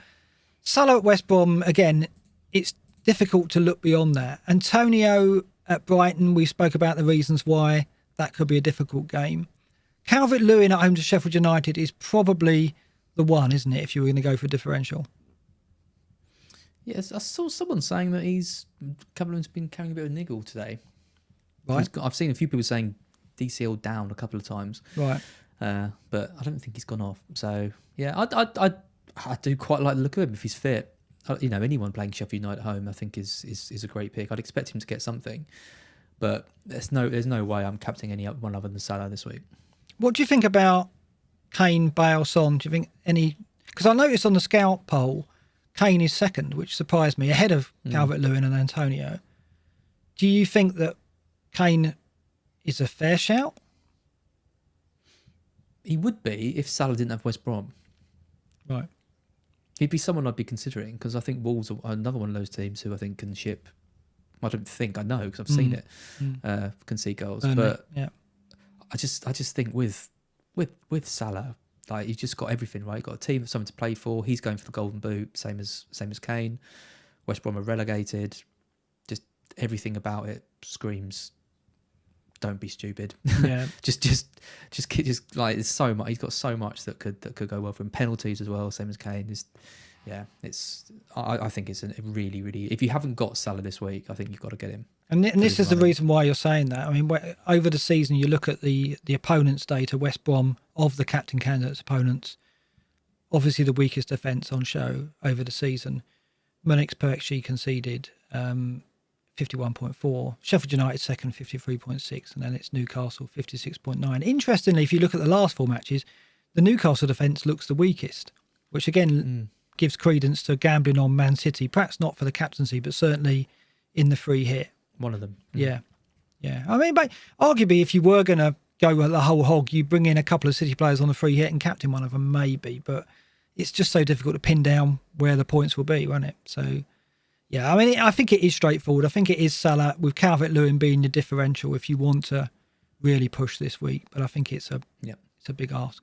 [SPEAKER 2] Salah at West Brom, again, it's difficult to look beyond that. Antonio at Brighton, we spoke about the reasons why that could be a difficult game. Calvert-Lewin at home to Sheffield United is probably the one, isn't it, if you were going to go for a differential?
[SPEAKER 1] Yes, I saw someone saying that Calvert-Lewin's been carrying a bit of a niggle today.
[SPEAKER 2] Right.
[SPEAKER 1] I've seen a few people saying DCL down a couple of times.
[SPEAKER 2] Right.
[SPEAKER 1] But I don't think he's gone off. So, yeah, I do quite like the look of him if he's fit. Anyone playing Sheffield United at home, I think is a great pick. I'd expect him to get something. But there's no way I'm captaining anyone other than Salah this week.
[SPEAKER 2] What do you think about Kane, Bale, Son? Do you think any... Because I noticed on the Scout poll, Kane is second, which surprised me, ahead of Calvert-Lewin and Antonio. Do you think that Kane is a fair shout?
[SPEAKER 1] He would be if Salah didn't have West Brom.
[SPEAKER 2] Right.
[SPEAKER 1] He'd be someone I'd be considering, because I think Wolves are another one of those teams who I think can ship. I know because I've seen it, concede goals. But
[SPEAKER 2] yeah.
[SPEAKER 1] I just think with Salah, like, you've just got everything, right? You've got a team of someone to play for. He's going for the Golden Boot, same as Kane. West Brom are relegated. Just everything about it screams, don't be stupid.
[SPEAKER 2] Yeah.
[SPEAKER 1] just like, there's so much. He's got so much that could go well for him. Penalties as well, same as Kane. I think it's a really, really. If you haven't got Salah this week, I think you've got to get him.
[SPEAKER 2] And this is the reason why you're saying that. I mean, over the season, you look at the opponents' data. West Brom, of the captain candidates' opponents, obviously the weakest defence on show over the season. Munich's per XG conceded 51.4. Sheffield United second, 53.6, and then it's Newcastle 56.9. Interestingly, if you look at the last 4 matches, the Newcastle defence looks the weakest, which again gives credence to gambling on Man City. Perhaps not for the captaincy, but certainly in the free hit.
[SPEAKER 1] One of them.
[SPEAKER 2] Yeah. I mean, but arguably, if you were going to go with the whole hog, you bring in a couple of City players on the free hit and captain one of them, maybe. But it's just so difficult to pin down where the points will be, won't it? So, yeah, I mean, I think it is straightforward. I think it is Salah, with Calvert-Lewin being the differential if you want to really push this week. But I think it's a big ask.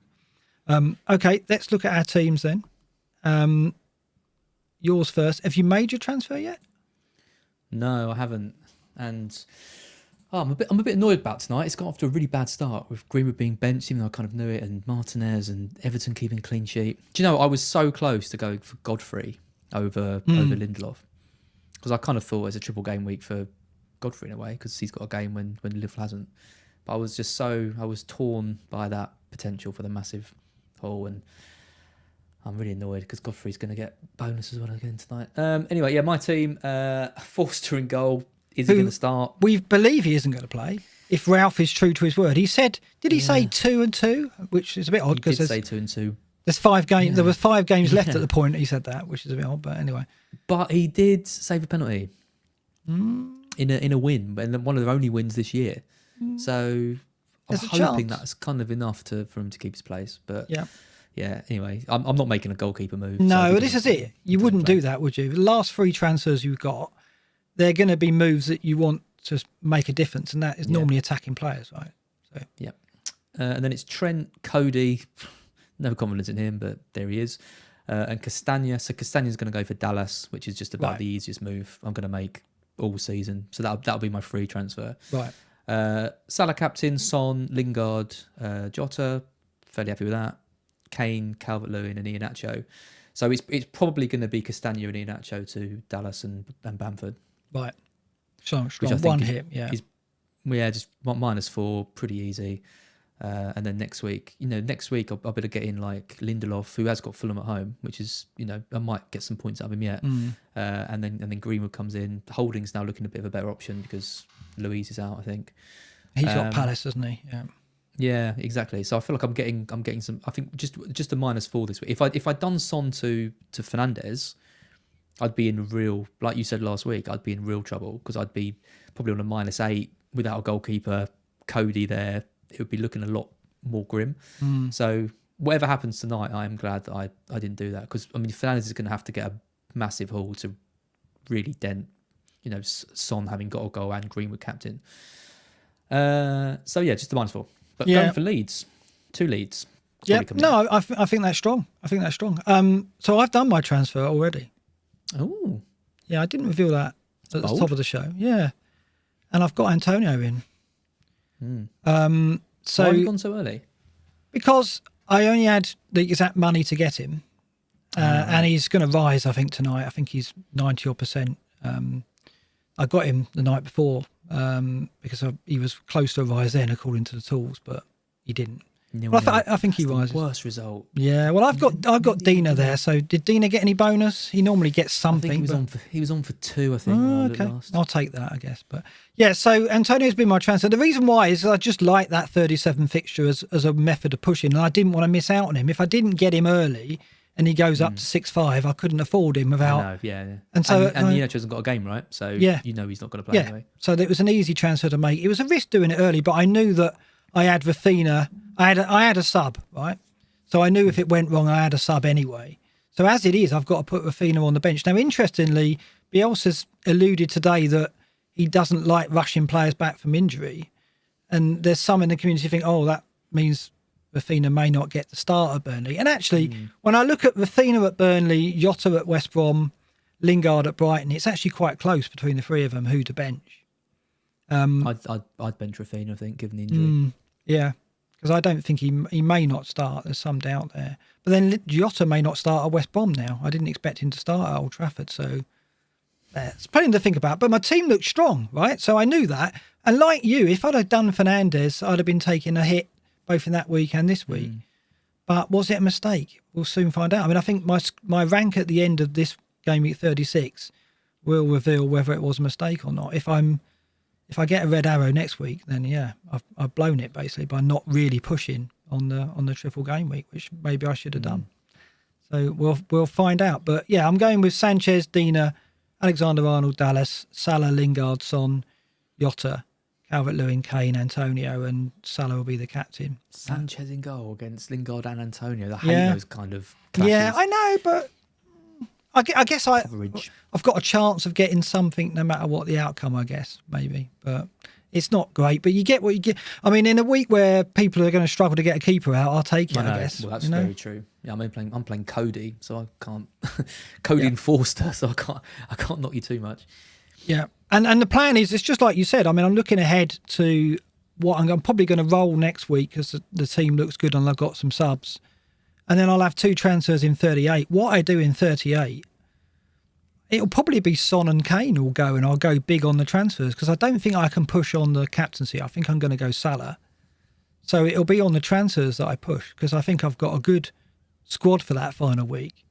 [SPEAKER 2] Okay, let's look at our teams then. Yours first. Have you made your transfer yet?
[SPEAKER 1] No, I haven't. And I'm a bit annoyed about tonight. It's got off to a really bad start with Greenwood being benched, even though I kind of knew it, and Martinez and Everton keeping a clean sheet. Do you know, I was so close to going for Godfrey over Lindelof, because I kind of thought it was a triple game week for Godfrey in a way, because he's got a game when Liverpool hasn't. But I was torn by that potential for the massive haul, and I'm really annoyed because Godfrey's going to get bonus as well again tonight. Anyway, yeah, my team, Forster in goal. Is he going to start?
[SPEAKER 2] We believe he isn't going to play. If Ralph is true to his word, he said, did he say 2 and 2? Which is a bit odd because
[SPEAKER 1] he did say 2 and 2.
[SPEAKER 2] There's 5 games. Yeah. There were 5 games left at the point he said that, which is a bit odd. But anyway,
[SPEAKER 1] but he did save a penalty in a win, and one of their only wins this year. So I'm hoping that's kind of enough for him to keep his place. But yeah. Anyway, I'm not making a goalkeeper move.
[SPEAKER 2] No, so this is it. You wouldn't do that, would you? The last 3 transfers you've got, they're going to be moves that you want to make a difference, and that is normally attacking players, right? So
[SPEAKER 1] yeah. And then it's Trent, Cody. No confidence in him, but there he is. And Castagna. So Castagna's going to go for Dallas, which is just about the easiest move I'm going to make all season. So that'll be my free transfer.
[SPEAKER 2] Right.
[SPEAKER 1] Salah captain, Son, Lingard, Jota. Fairly happy with that. Kane, Calvert-Lewin, and Iheanacho. So it's probably going to be Castagna and Iheanacho to Dallas and Bamford.
[SPEAKER 2] Right. So strong. One hit, yeah.
[SPEAKER 1] Just -4, pretty easy. And then next week I'll better get in like Lindelof, who has got Fulham at home, which is, I might get some points out of him yet. And then Greenwood comes in. Holding's now looking a bit of a better option because Luiz is out, I think.
[SPEAKER 2] He's got Palace, doesn't he? Yeah.
[SPEAKER 1] Yeah, exactly. So I feel like I'm getting some. I think just a -4 this week. If I'd done Son to Fernandes, I'd be in real, like you said last week, I'd be in real trouble because I'd be probably on a -8 without a goalkeeper. Cody there, it would be looking a lot more grim. So whatever happens tonight, I am glad that I didn't do that, because Fernandes is going to have to get a massive haul to really dent, Son having got a goal and Greenwood captain. So yeah, just a -4. But going for Leeds, 2 Leeds.
[SPEAKER 2] Yeah, no, I think that's strong. So I've done my transfer already.
[SPEAKER 1] Oh.
[SPEAKER 2] Yeah, I didn't reveal that at the top of the show. Yeah. And I've got Antonio in. So
[SPEAKER 1] why have you gone so early?
[SPEAKER 2] Because I only had the exact money to get him. And he's going to rise, I think, tonight. I think he's 90% odd. I got him the night before because he was close to a rise then, according to the tools, but he didn't. Well, I think he rises.
[SPEAKER 1] Worst result.
[SPEAKER 2] Yeah, well, I've got Dina there. So did Dina get any bonus? He normally gets something.
[SPEAKER 1] I think he was on for 2. I think.
[SPEAKER 2] Okay, I'll take that, I guess. But yeah, so Antonio's been my transfer. The reason why is I just like that 37 fixture as a method of pushing, and I didn't want to miss out on him. If I didn't get him early and he goes up to 6-5, I couldn't afford him without.
[SPEAKER 1] I know, yeah.
[SPEAKER 2] And so
[SPEAKER 1] hasn't got a game, right? So he's not going to play anyway.
[SPEAKER 2] So it was an easy transfer to make. It was a risk doing it early, but I knew that I had Rafinha. I had a sub, right? So I knew if it went wrong, I had a sub anyway. So as it is, I've got to put Rafinha on the bench. Now, interestingly, Bielsa's alluded today that he doesn't like rushing players back from injury. And there's some in the community who think, that means Rafinha may not get the start at Burnley. And actually, when I look at Rafinha at Burnley, Jota at West Brom, Lingard at Brighton, it's actually quite close between the 3 of them who to bench.
[SPEAKER 1] I'd bench Rafinha, I think, given the injury.
[SPEAKER 2] Yeah, because I don't think he may not start. There's some doubt there. But then Jota may not start at West Brom now. I didn't expect him to start at Old Trafford, so it's plenty to think about. But my team looked strong, right? So I knew that. And like you, if I'd have done Fernandes, I'd have been taking a hit both in that week and this week. But was it a mistake? We'll soon find out. I think my rank at the end of this Gameweek 36 will reveal whether it was a mistake or not. If I get a red arrow next week, then I've blown it basically by not really pushing on the triple game week, which maybe I should have done. So we'll find out. But yeah, I'm going with Sanchez, Dina, Alexander-Arnold, Dallas, Salah, Lingard, Son, Jota, Calvert-Lewin, Kane, Antonio, and Salah will be the captain.
[SPEAKER 1] Sanchez in goal against Lingard and Antonio. I hate those kind of clashes.
[SPEAKER 2] Yeah, I know, but I guess I've got a chance of getting something no matter what the outcome, I guess, maybe. But it's not great. But you get what you get. I mean, in a week where people are going to struggle to get a keeper out, I'll take it, I guess.
[SPEAKER 1] Well, that's very true. Yeah, I'm playing Cody, so I can't. Cody and Forster, so I can't knock you too much.
[SPEAKER 2] Yeah. And the plan is, it's just like you said. I mean, I'm looking ahead to what I'm probably going to roll next week because the team looks good and I've got some subs. And then I'll have 2 transfers in 38. What I do in 38, it'll probably be Son and Kane will go, and I'll go big on the transfers because I don't think I can push on the captaincy. I think I'm going to go Salah. So it'll be on the transfers that I push because I think I've got a good squad for that final week.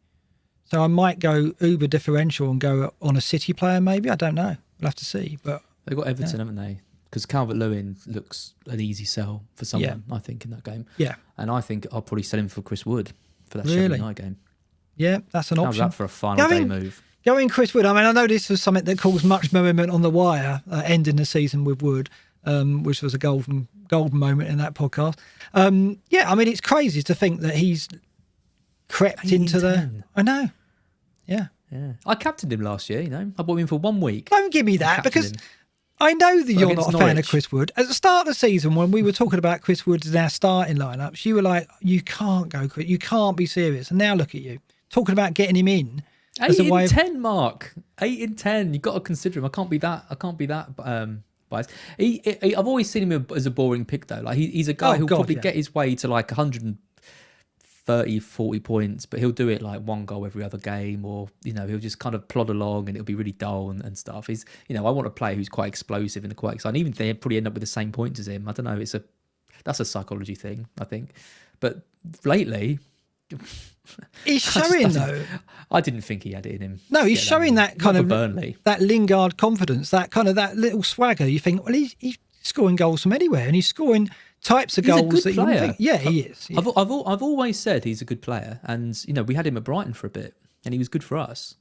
[SPEAKER 2] So I might go uber differential and go on a City player maybe. I don't know. We'll have to see. But
[SPEAKER 1] they've got Everton, haven't they? Because Calvert-Lewin looks an easy sell for someone, I think, in that game.
[SPEAKER 2] Yeah.
[SPEAKER 1] And I think I'll probably sell him for Chris Wood for that
[SPEAKER 2] Really?
[SPEAKER 1] Sheffield United game.
[SPEAKER 2] Yeah, that's an option.
[SPEAKER 1] How's that for a final day move?
[SPEAKER 2] Going Chris Wood. I mean, I know this was something that caused much merriment on the wire, ending the season with Wood, which was a golden moment in that podcast. Yeah, I mean, it's crazy to think that he's crept into the... I know. Yeah.
[SPEAKER 1] I captained him last year, I bought him for 1 week.
[SPEAKER 2] Don't give me that because I know that you're not a fan of Chris Wood. At the start of the season, when we were talking about Chris Wood in our starting lineups, you were like, you can't go, Chris. You can't be serious. And now look at you, talking about getting him in.
[SPEAKER 1] 8 in 10, Mark. 8 in 10. You've got to consider him. I can't be that biased. I've always seen him as a boring pick, though. Like he's a guy who'll probably get his way to like 130, 40 points, but he'll do it like 1 goal every other game, or he'll just kind of plod along and it'll be really dull and stuff. He's I want a player who's quite explosive and quite exciting. Even they probably end up with the same points as him. I don't know. That's a psychology thing, I think. But lately,
[SPEAKER 2] he's showing though.
[SPEAKER 1] I didn't think he had it in him.
[SPEAKER 2] No, he's showing that kind of
[SPEAKER 1] Burnley,
[SPEAKER 2] that Lingard confidence, that kind of that little swagger. You think, well, he's scoring goals from anywhere, and he's scoring types of goals that you wouldn't think. Yeah, he is. Yeah.
[SPEAKER 1] I've always said he's a good player, and we had him at Brighton for a bit, and he was good for us,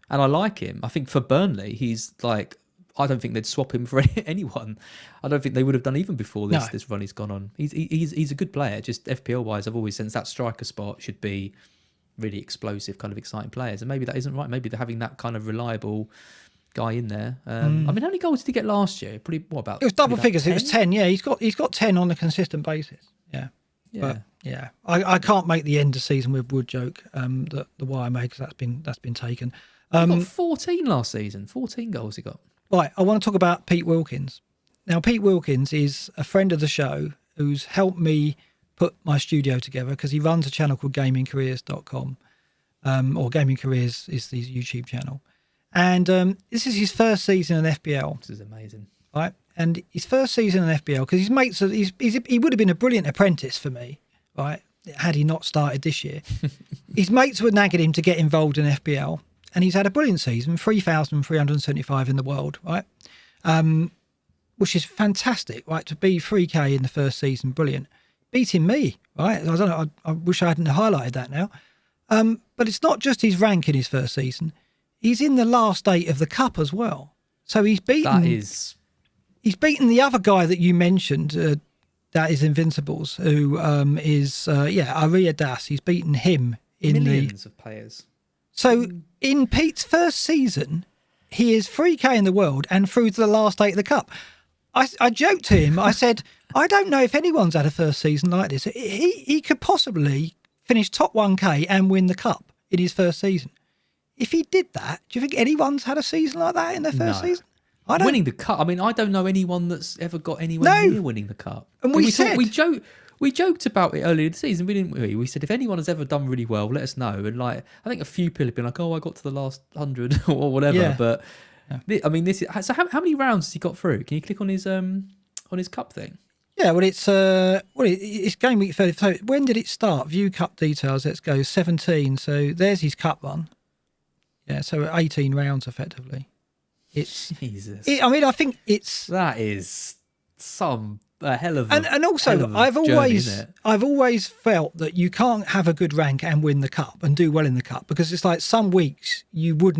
[SPEAKER 1] and I like him. I think for Burnley, he's like, I don't think they'd swap him for anyone. I don't think they would have done even before this run he's gone on. He's a good player. Just FPL wise, I've always sensed that striker spot should be really explosive, kind of exciting players, and maybe that isn't right. Maybe they're having that kind of reliable guy in there. I mean, how many goals did he get last year? Probably what about?
[SPEAKER 2] It was double figures. 10? It was 10. Yeah, he's got 10 on a consistent basis. Yeah. But yeah, I can't make the end of season with Wood joke. The why I made because that's been taken.
[SPEAKER 1] He got 14 last season. 14 goals he got.
[SPEAKER 2] Right, I want to talk about Pete Wilkins. Now, Pete Wilkins is a friend of the show who's helped me put my studio together because he runs a channel called gamingcareers.com, or Gaming Careers is his YouTube channel. And this is his first season in FPL.
[SPEAKER 1] This is amazing.
[SPEAKER 2] Right, and his first season in FPL, because his mates, he would have been a brilliant apprentice for me, right, had he not started this year. His mates were nagging him to get involved in FPL. And he's had a brilliant season, 3,375 in the world, right? Which is fantastic, right? To be 3K in the first season, brilliant. Beating me, right? I don't know, I wish I hadn't highlighted that now. But it's not just his rank in his first season. He's in the last 8 of the Cup as well. So he's beaten... He's beaten the other guy that you mentioned, that is Invincibles, who is, Aria Das. He's beaten him in
[SPEAKER 1] millions of players.
[SPEAKER 2] So in Pete's first season, he is 3K in the world and through to the last 8 of the Cup. I joked to him. I said, I don't know if anyone's had a first season like this. He could possibly finish top 1K and win the Cup in his first season. If he did that, do you think anyone's had a season like that in their first season?
[SPEAKER 1] Winning the Cup. I mean, I don't know anyone that's ever got anywhere near winning the Cup.
[SPEAKER 2] And
[SPEAKER 1] we joked about it earlier in the season, didn't we? We said if anyone has ever done really well, let us know. And like, I think a few people have been like, "Oh, I got to the last 100 or whatever." Yeah. But I mean, this is so. How many rounds has he got through? Can you click on his cup thing?
[SPEAKER 2] Yeah, well, it's game week 30. So when did it start? View cup details. Let's go 17. So there's his cup run. Yeah, so 18 rounds effectively. It's
[SPEAKER 1] Jesus.
[SPEAKER 2] I think
[SPEAKER 1] that is some. A hell of
[SPEAKER 2] and also I've always felt that you can't have a good rank and win the cup and do well in the cup, because it's like some weeks you would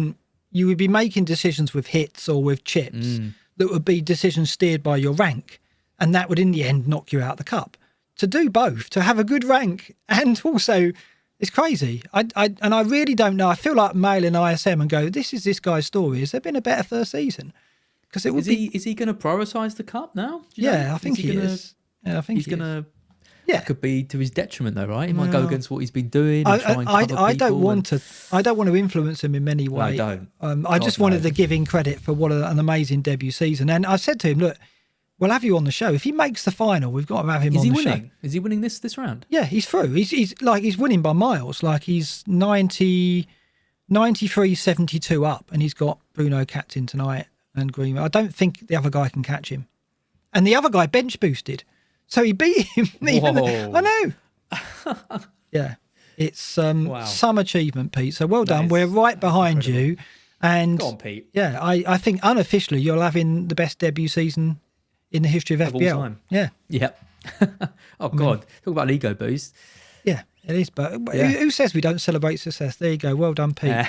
[SPEAKER 2] be making decisions with hits or with chips that would be decisions steered by your rank, and that would in the end knock you out of the cup. To do both, to have a good rank and also, it's crazy. I really don't know. I feel like mailing ISM and go, this guy's story. Has there been a better first season? Because it would
[SPEAKER 1] is he going to prioritise the cup now?
[SPEAKER 2] I think he is. Yeah, I think he's going to. Yeah.
[SPEAKER 1] That could be to his detriment, though, right? He might go against what he's been doing. And try and cover
[SPEAKER 2] I don't
[SPEAKER 1] people
[SPEAKER 2] want to. I don't want to influence him in any way.
[SPEAKER 1] No, don't.
[SPEAKER 2] I just wanted to give him credit for what an amazing debut season. And I said to him, look, we'll have you on the show. If he makes the final, we've got to have him on the show.
[SPEAKER 1] Is he winning this round?
[SPEAKER 2] Yeah, he's through. He's winning by miles. Like he's 93-72 up, and he's got Bruno captain tonight and Green. I don't think the other guy can catch him. And the other guy bench boosted, so he beat him. I know. Yeah, it's some achievement, Pete. So well done. We're right behind you. And
[SPEAKER 1] go on, Pete.
[SPEAKER 2] Yeah, I think unofficially you're having the best debut season in the history of FPL.
[SPEAKER 1] All time.
[SPEAKER 2] Yeah.
[SPEAKER 1] Yep. Oh God, talk about an ego boost.
[SPEAKER 2] Yeah, it is. But who says we don't celebrate success? There you go. Well done, Pete.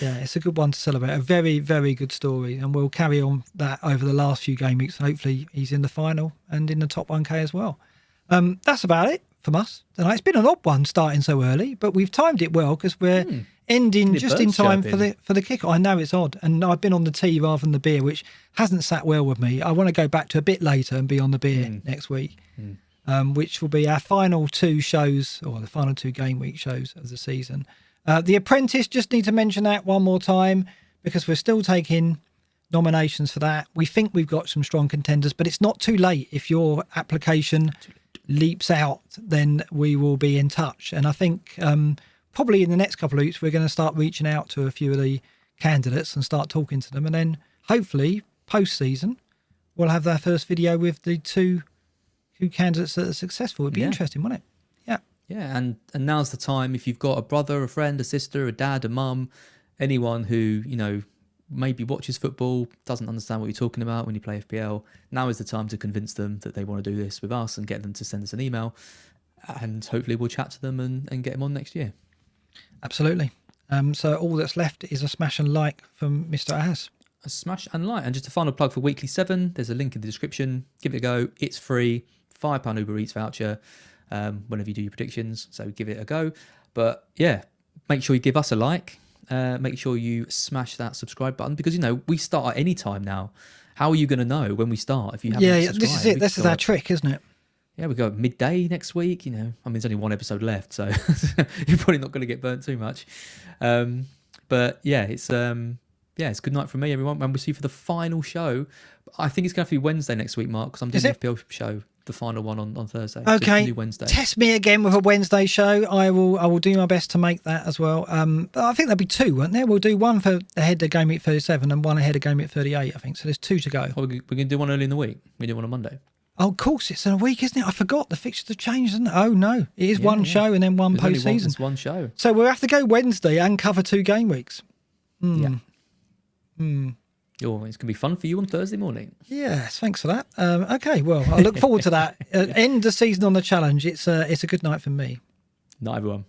[SPEAKER 2] Yeah, it's a good one to celebrate. A very, very good story. And we'll carry on that over the last few game weeks. Hopefully he's in the final and in the top 1K as well. That's about it from us tonight. It's been an odd one starting so early, but we've timed it well because we're ending just in time for the kick. I know it's odd. And I've been on the tea rather than the beer, which hasn't sat well with me. I want to go back to a bit later and be on the beer next week. Which will be our final 2 shows, or the final 2 game week shows of the season. The Apprentice, just need to mention that one more time because we're still taking nominations for that. We think we've got some strong contenders, but it's not too late. If your application leaps out, then we will be in touch. And I think probably in the next couple of weeks, we're going to start reaching out to a few of the candidates and start talking to them. And then hopefully post-season, we'll have our first video with the two candidates that are successful. It'd be interesting, wouldn't it?
[SPEAKER 1] Yeah, and now's the time. If you've got a brother, a friend, a sister, a dad, a mum, anyone who maybe watches football, doesn't understand what you're talking about when you play FPL, now is the time to convince them that they want to do this with us and get them to send us an email, and hopefully we'll chat to them and get them on next year.
[SPEAKER 2] Absolutely. So all that's left is a smash and like from Mr. Az.
[SPEAKER 1] A smash and like. And just a final plug for Weekly 7. There's a link in the description. Give it a go. It's free. £5 Uber Eats voucher whenever you do your predictions. So give it a go. But yeah, make sure you give us a like. Make sure you smash that subscribe button because, we start at any time now. How are you going to know when we start if you haven't subscribed?
[SPEAKER 2] This is it. This is our trick, isn't it?
[SPEAKER 1] Yeah, we go midday next week. There's only one episode left, so you're probably not going to get burnt too much. But yeah, it's good night from me, everyone. And we'll see you for the final show. I think it's going to be Wednesday next week, Mark, because I'm doing the FPL show, the final one on Thursday.
[SPEAKER 2] Okay,
[SPEAKER 1] so Wednesday. Test
[SPEAKER 2] me again with a Wednesday show. I will do my best to make that as well. But I think there'll be 2, won't there? We'll do one for ahead of Game Week 37 and one ahead of Game Week 38, I think. So there's 2 to go.
[SPEAKER 1] Oh, we're going to do one early in the week. We do one on Monday.
[SPEAKER 2] Oh, of course, it's in a week, isn't it? I forgot the fixtures have changed, isn't it? Oh, no. It is one show and then one post-season.
[SPEAKER 1] It's one show.
[SPEAKER 2] So we'll have to go Wednesday and cover 2 game weeks.
[SPEAKER 1] Yeah. It's going to be fun for you on Thursday morning.
[SPEAKER 2] Yes, thanks for that. Okay, well, I look forward to that. End the season on the challenge. It's a good night for me.
[SPEAKER 1] Night, everyone.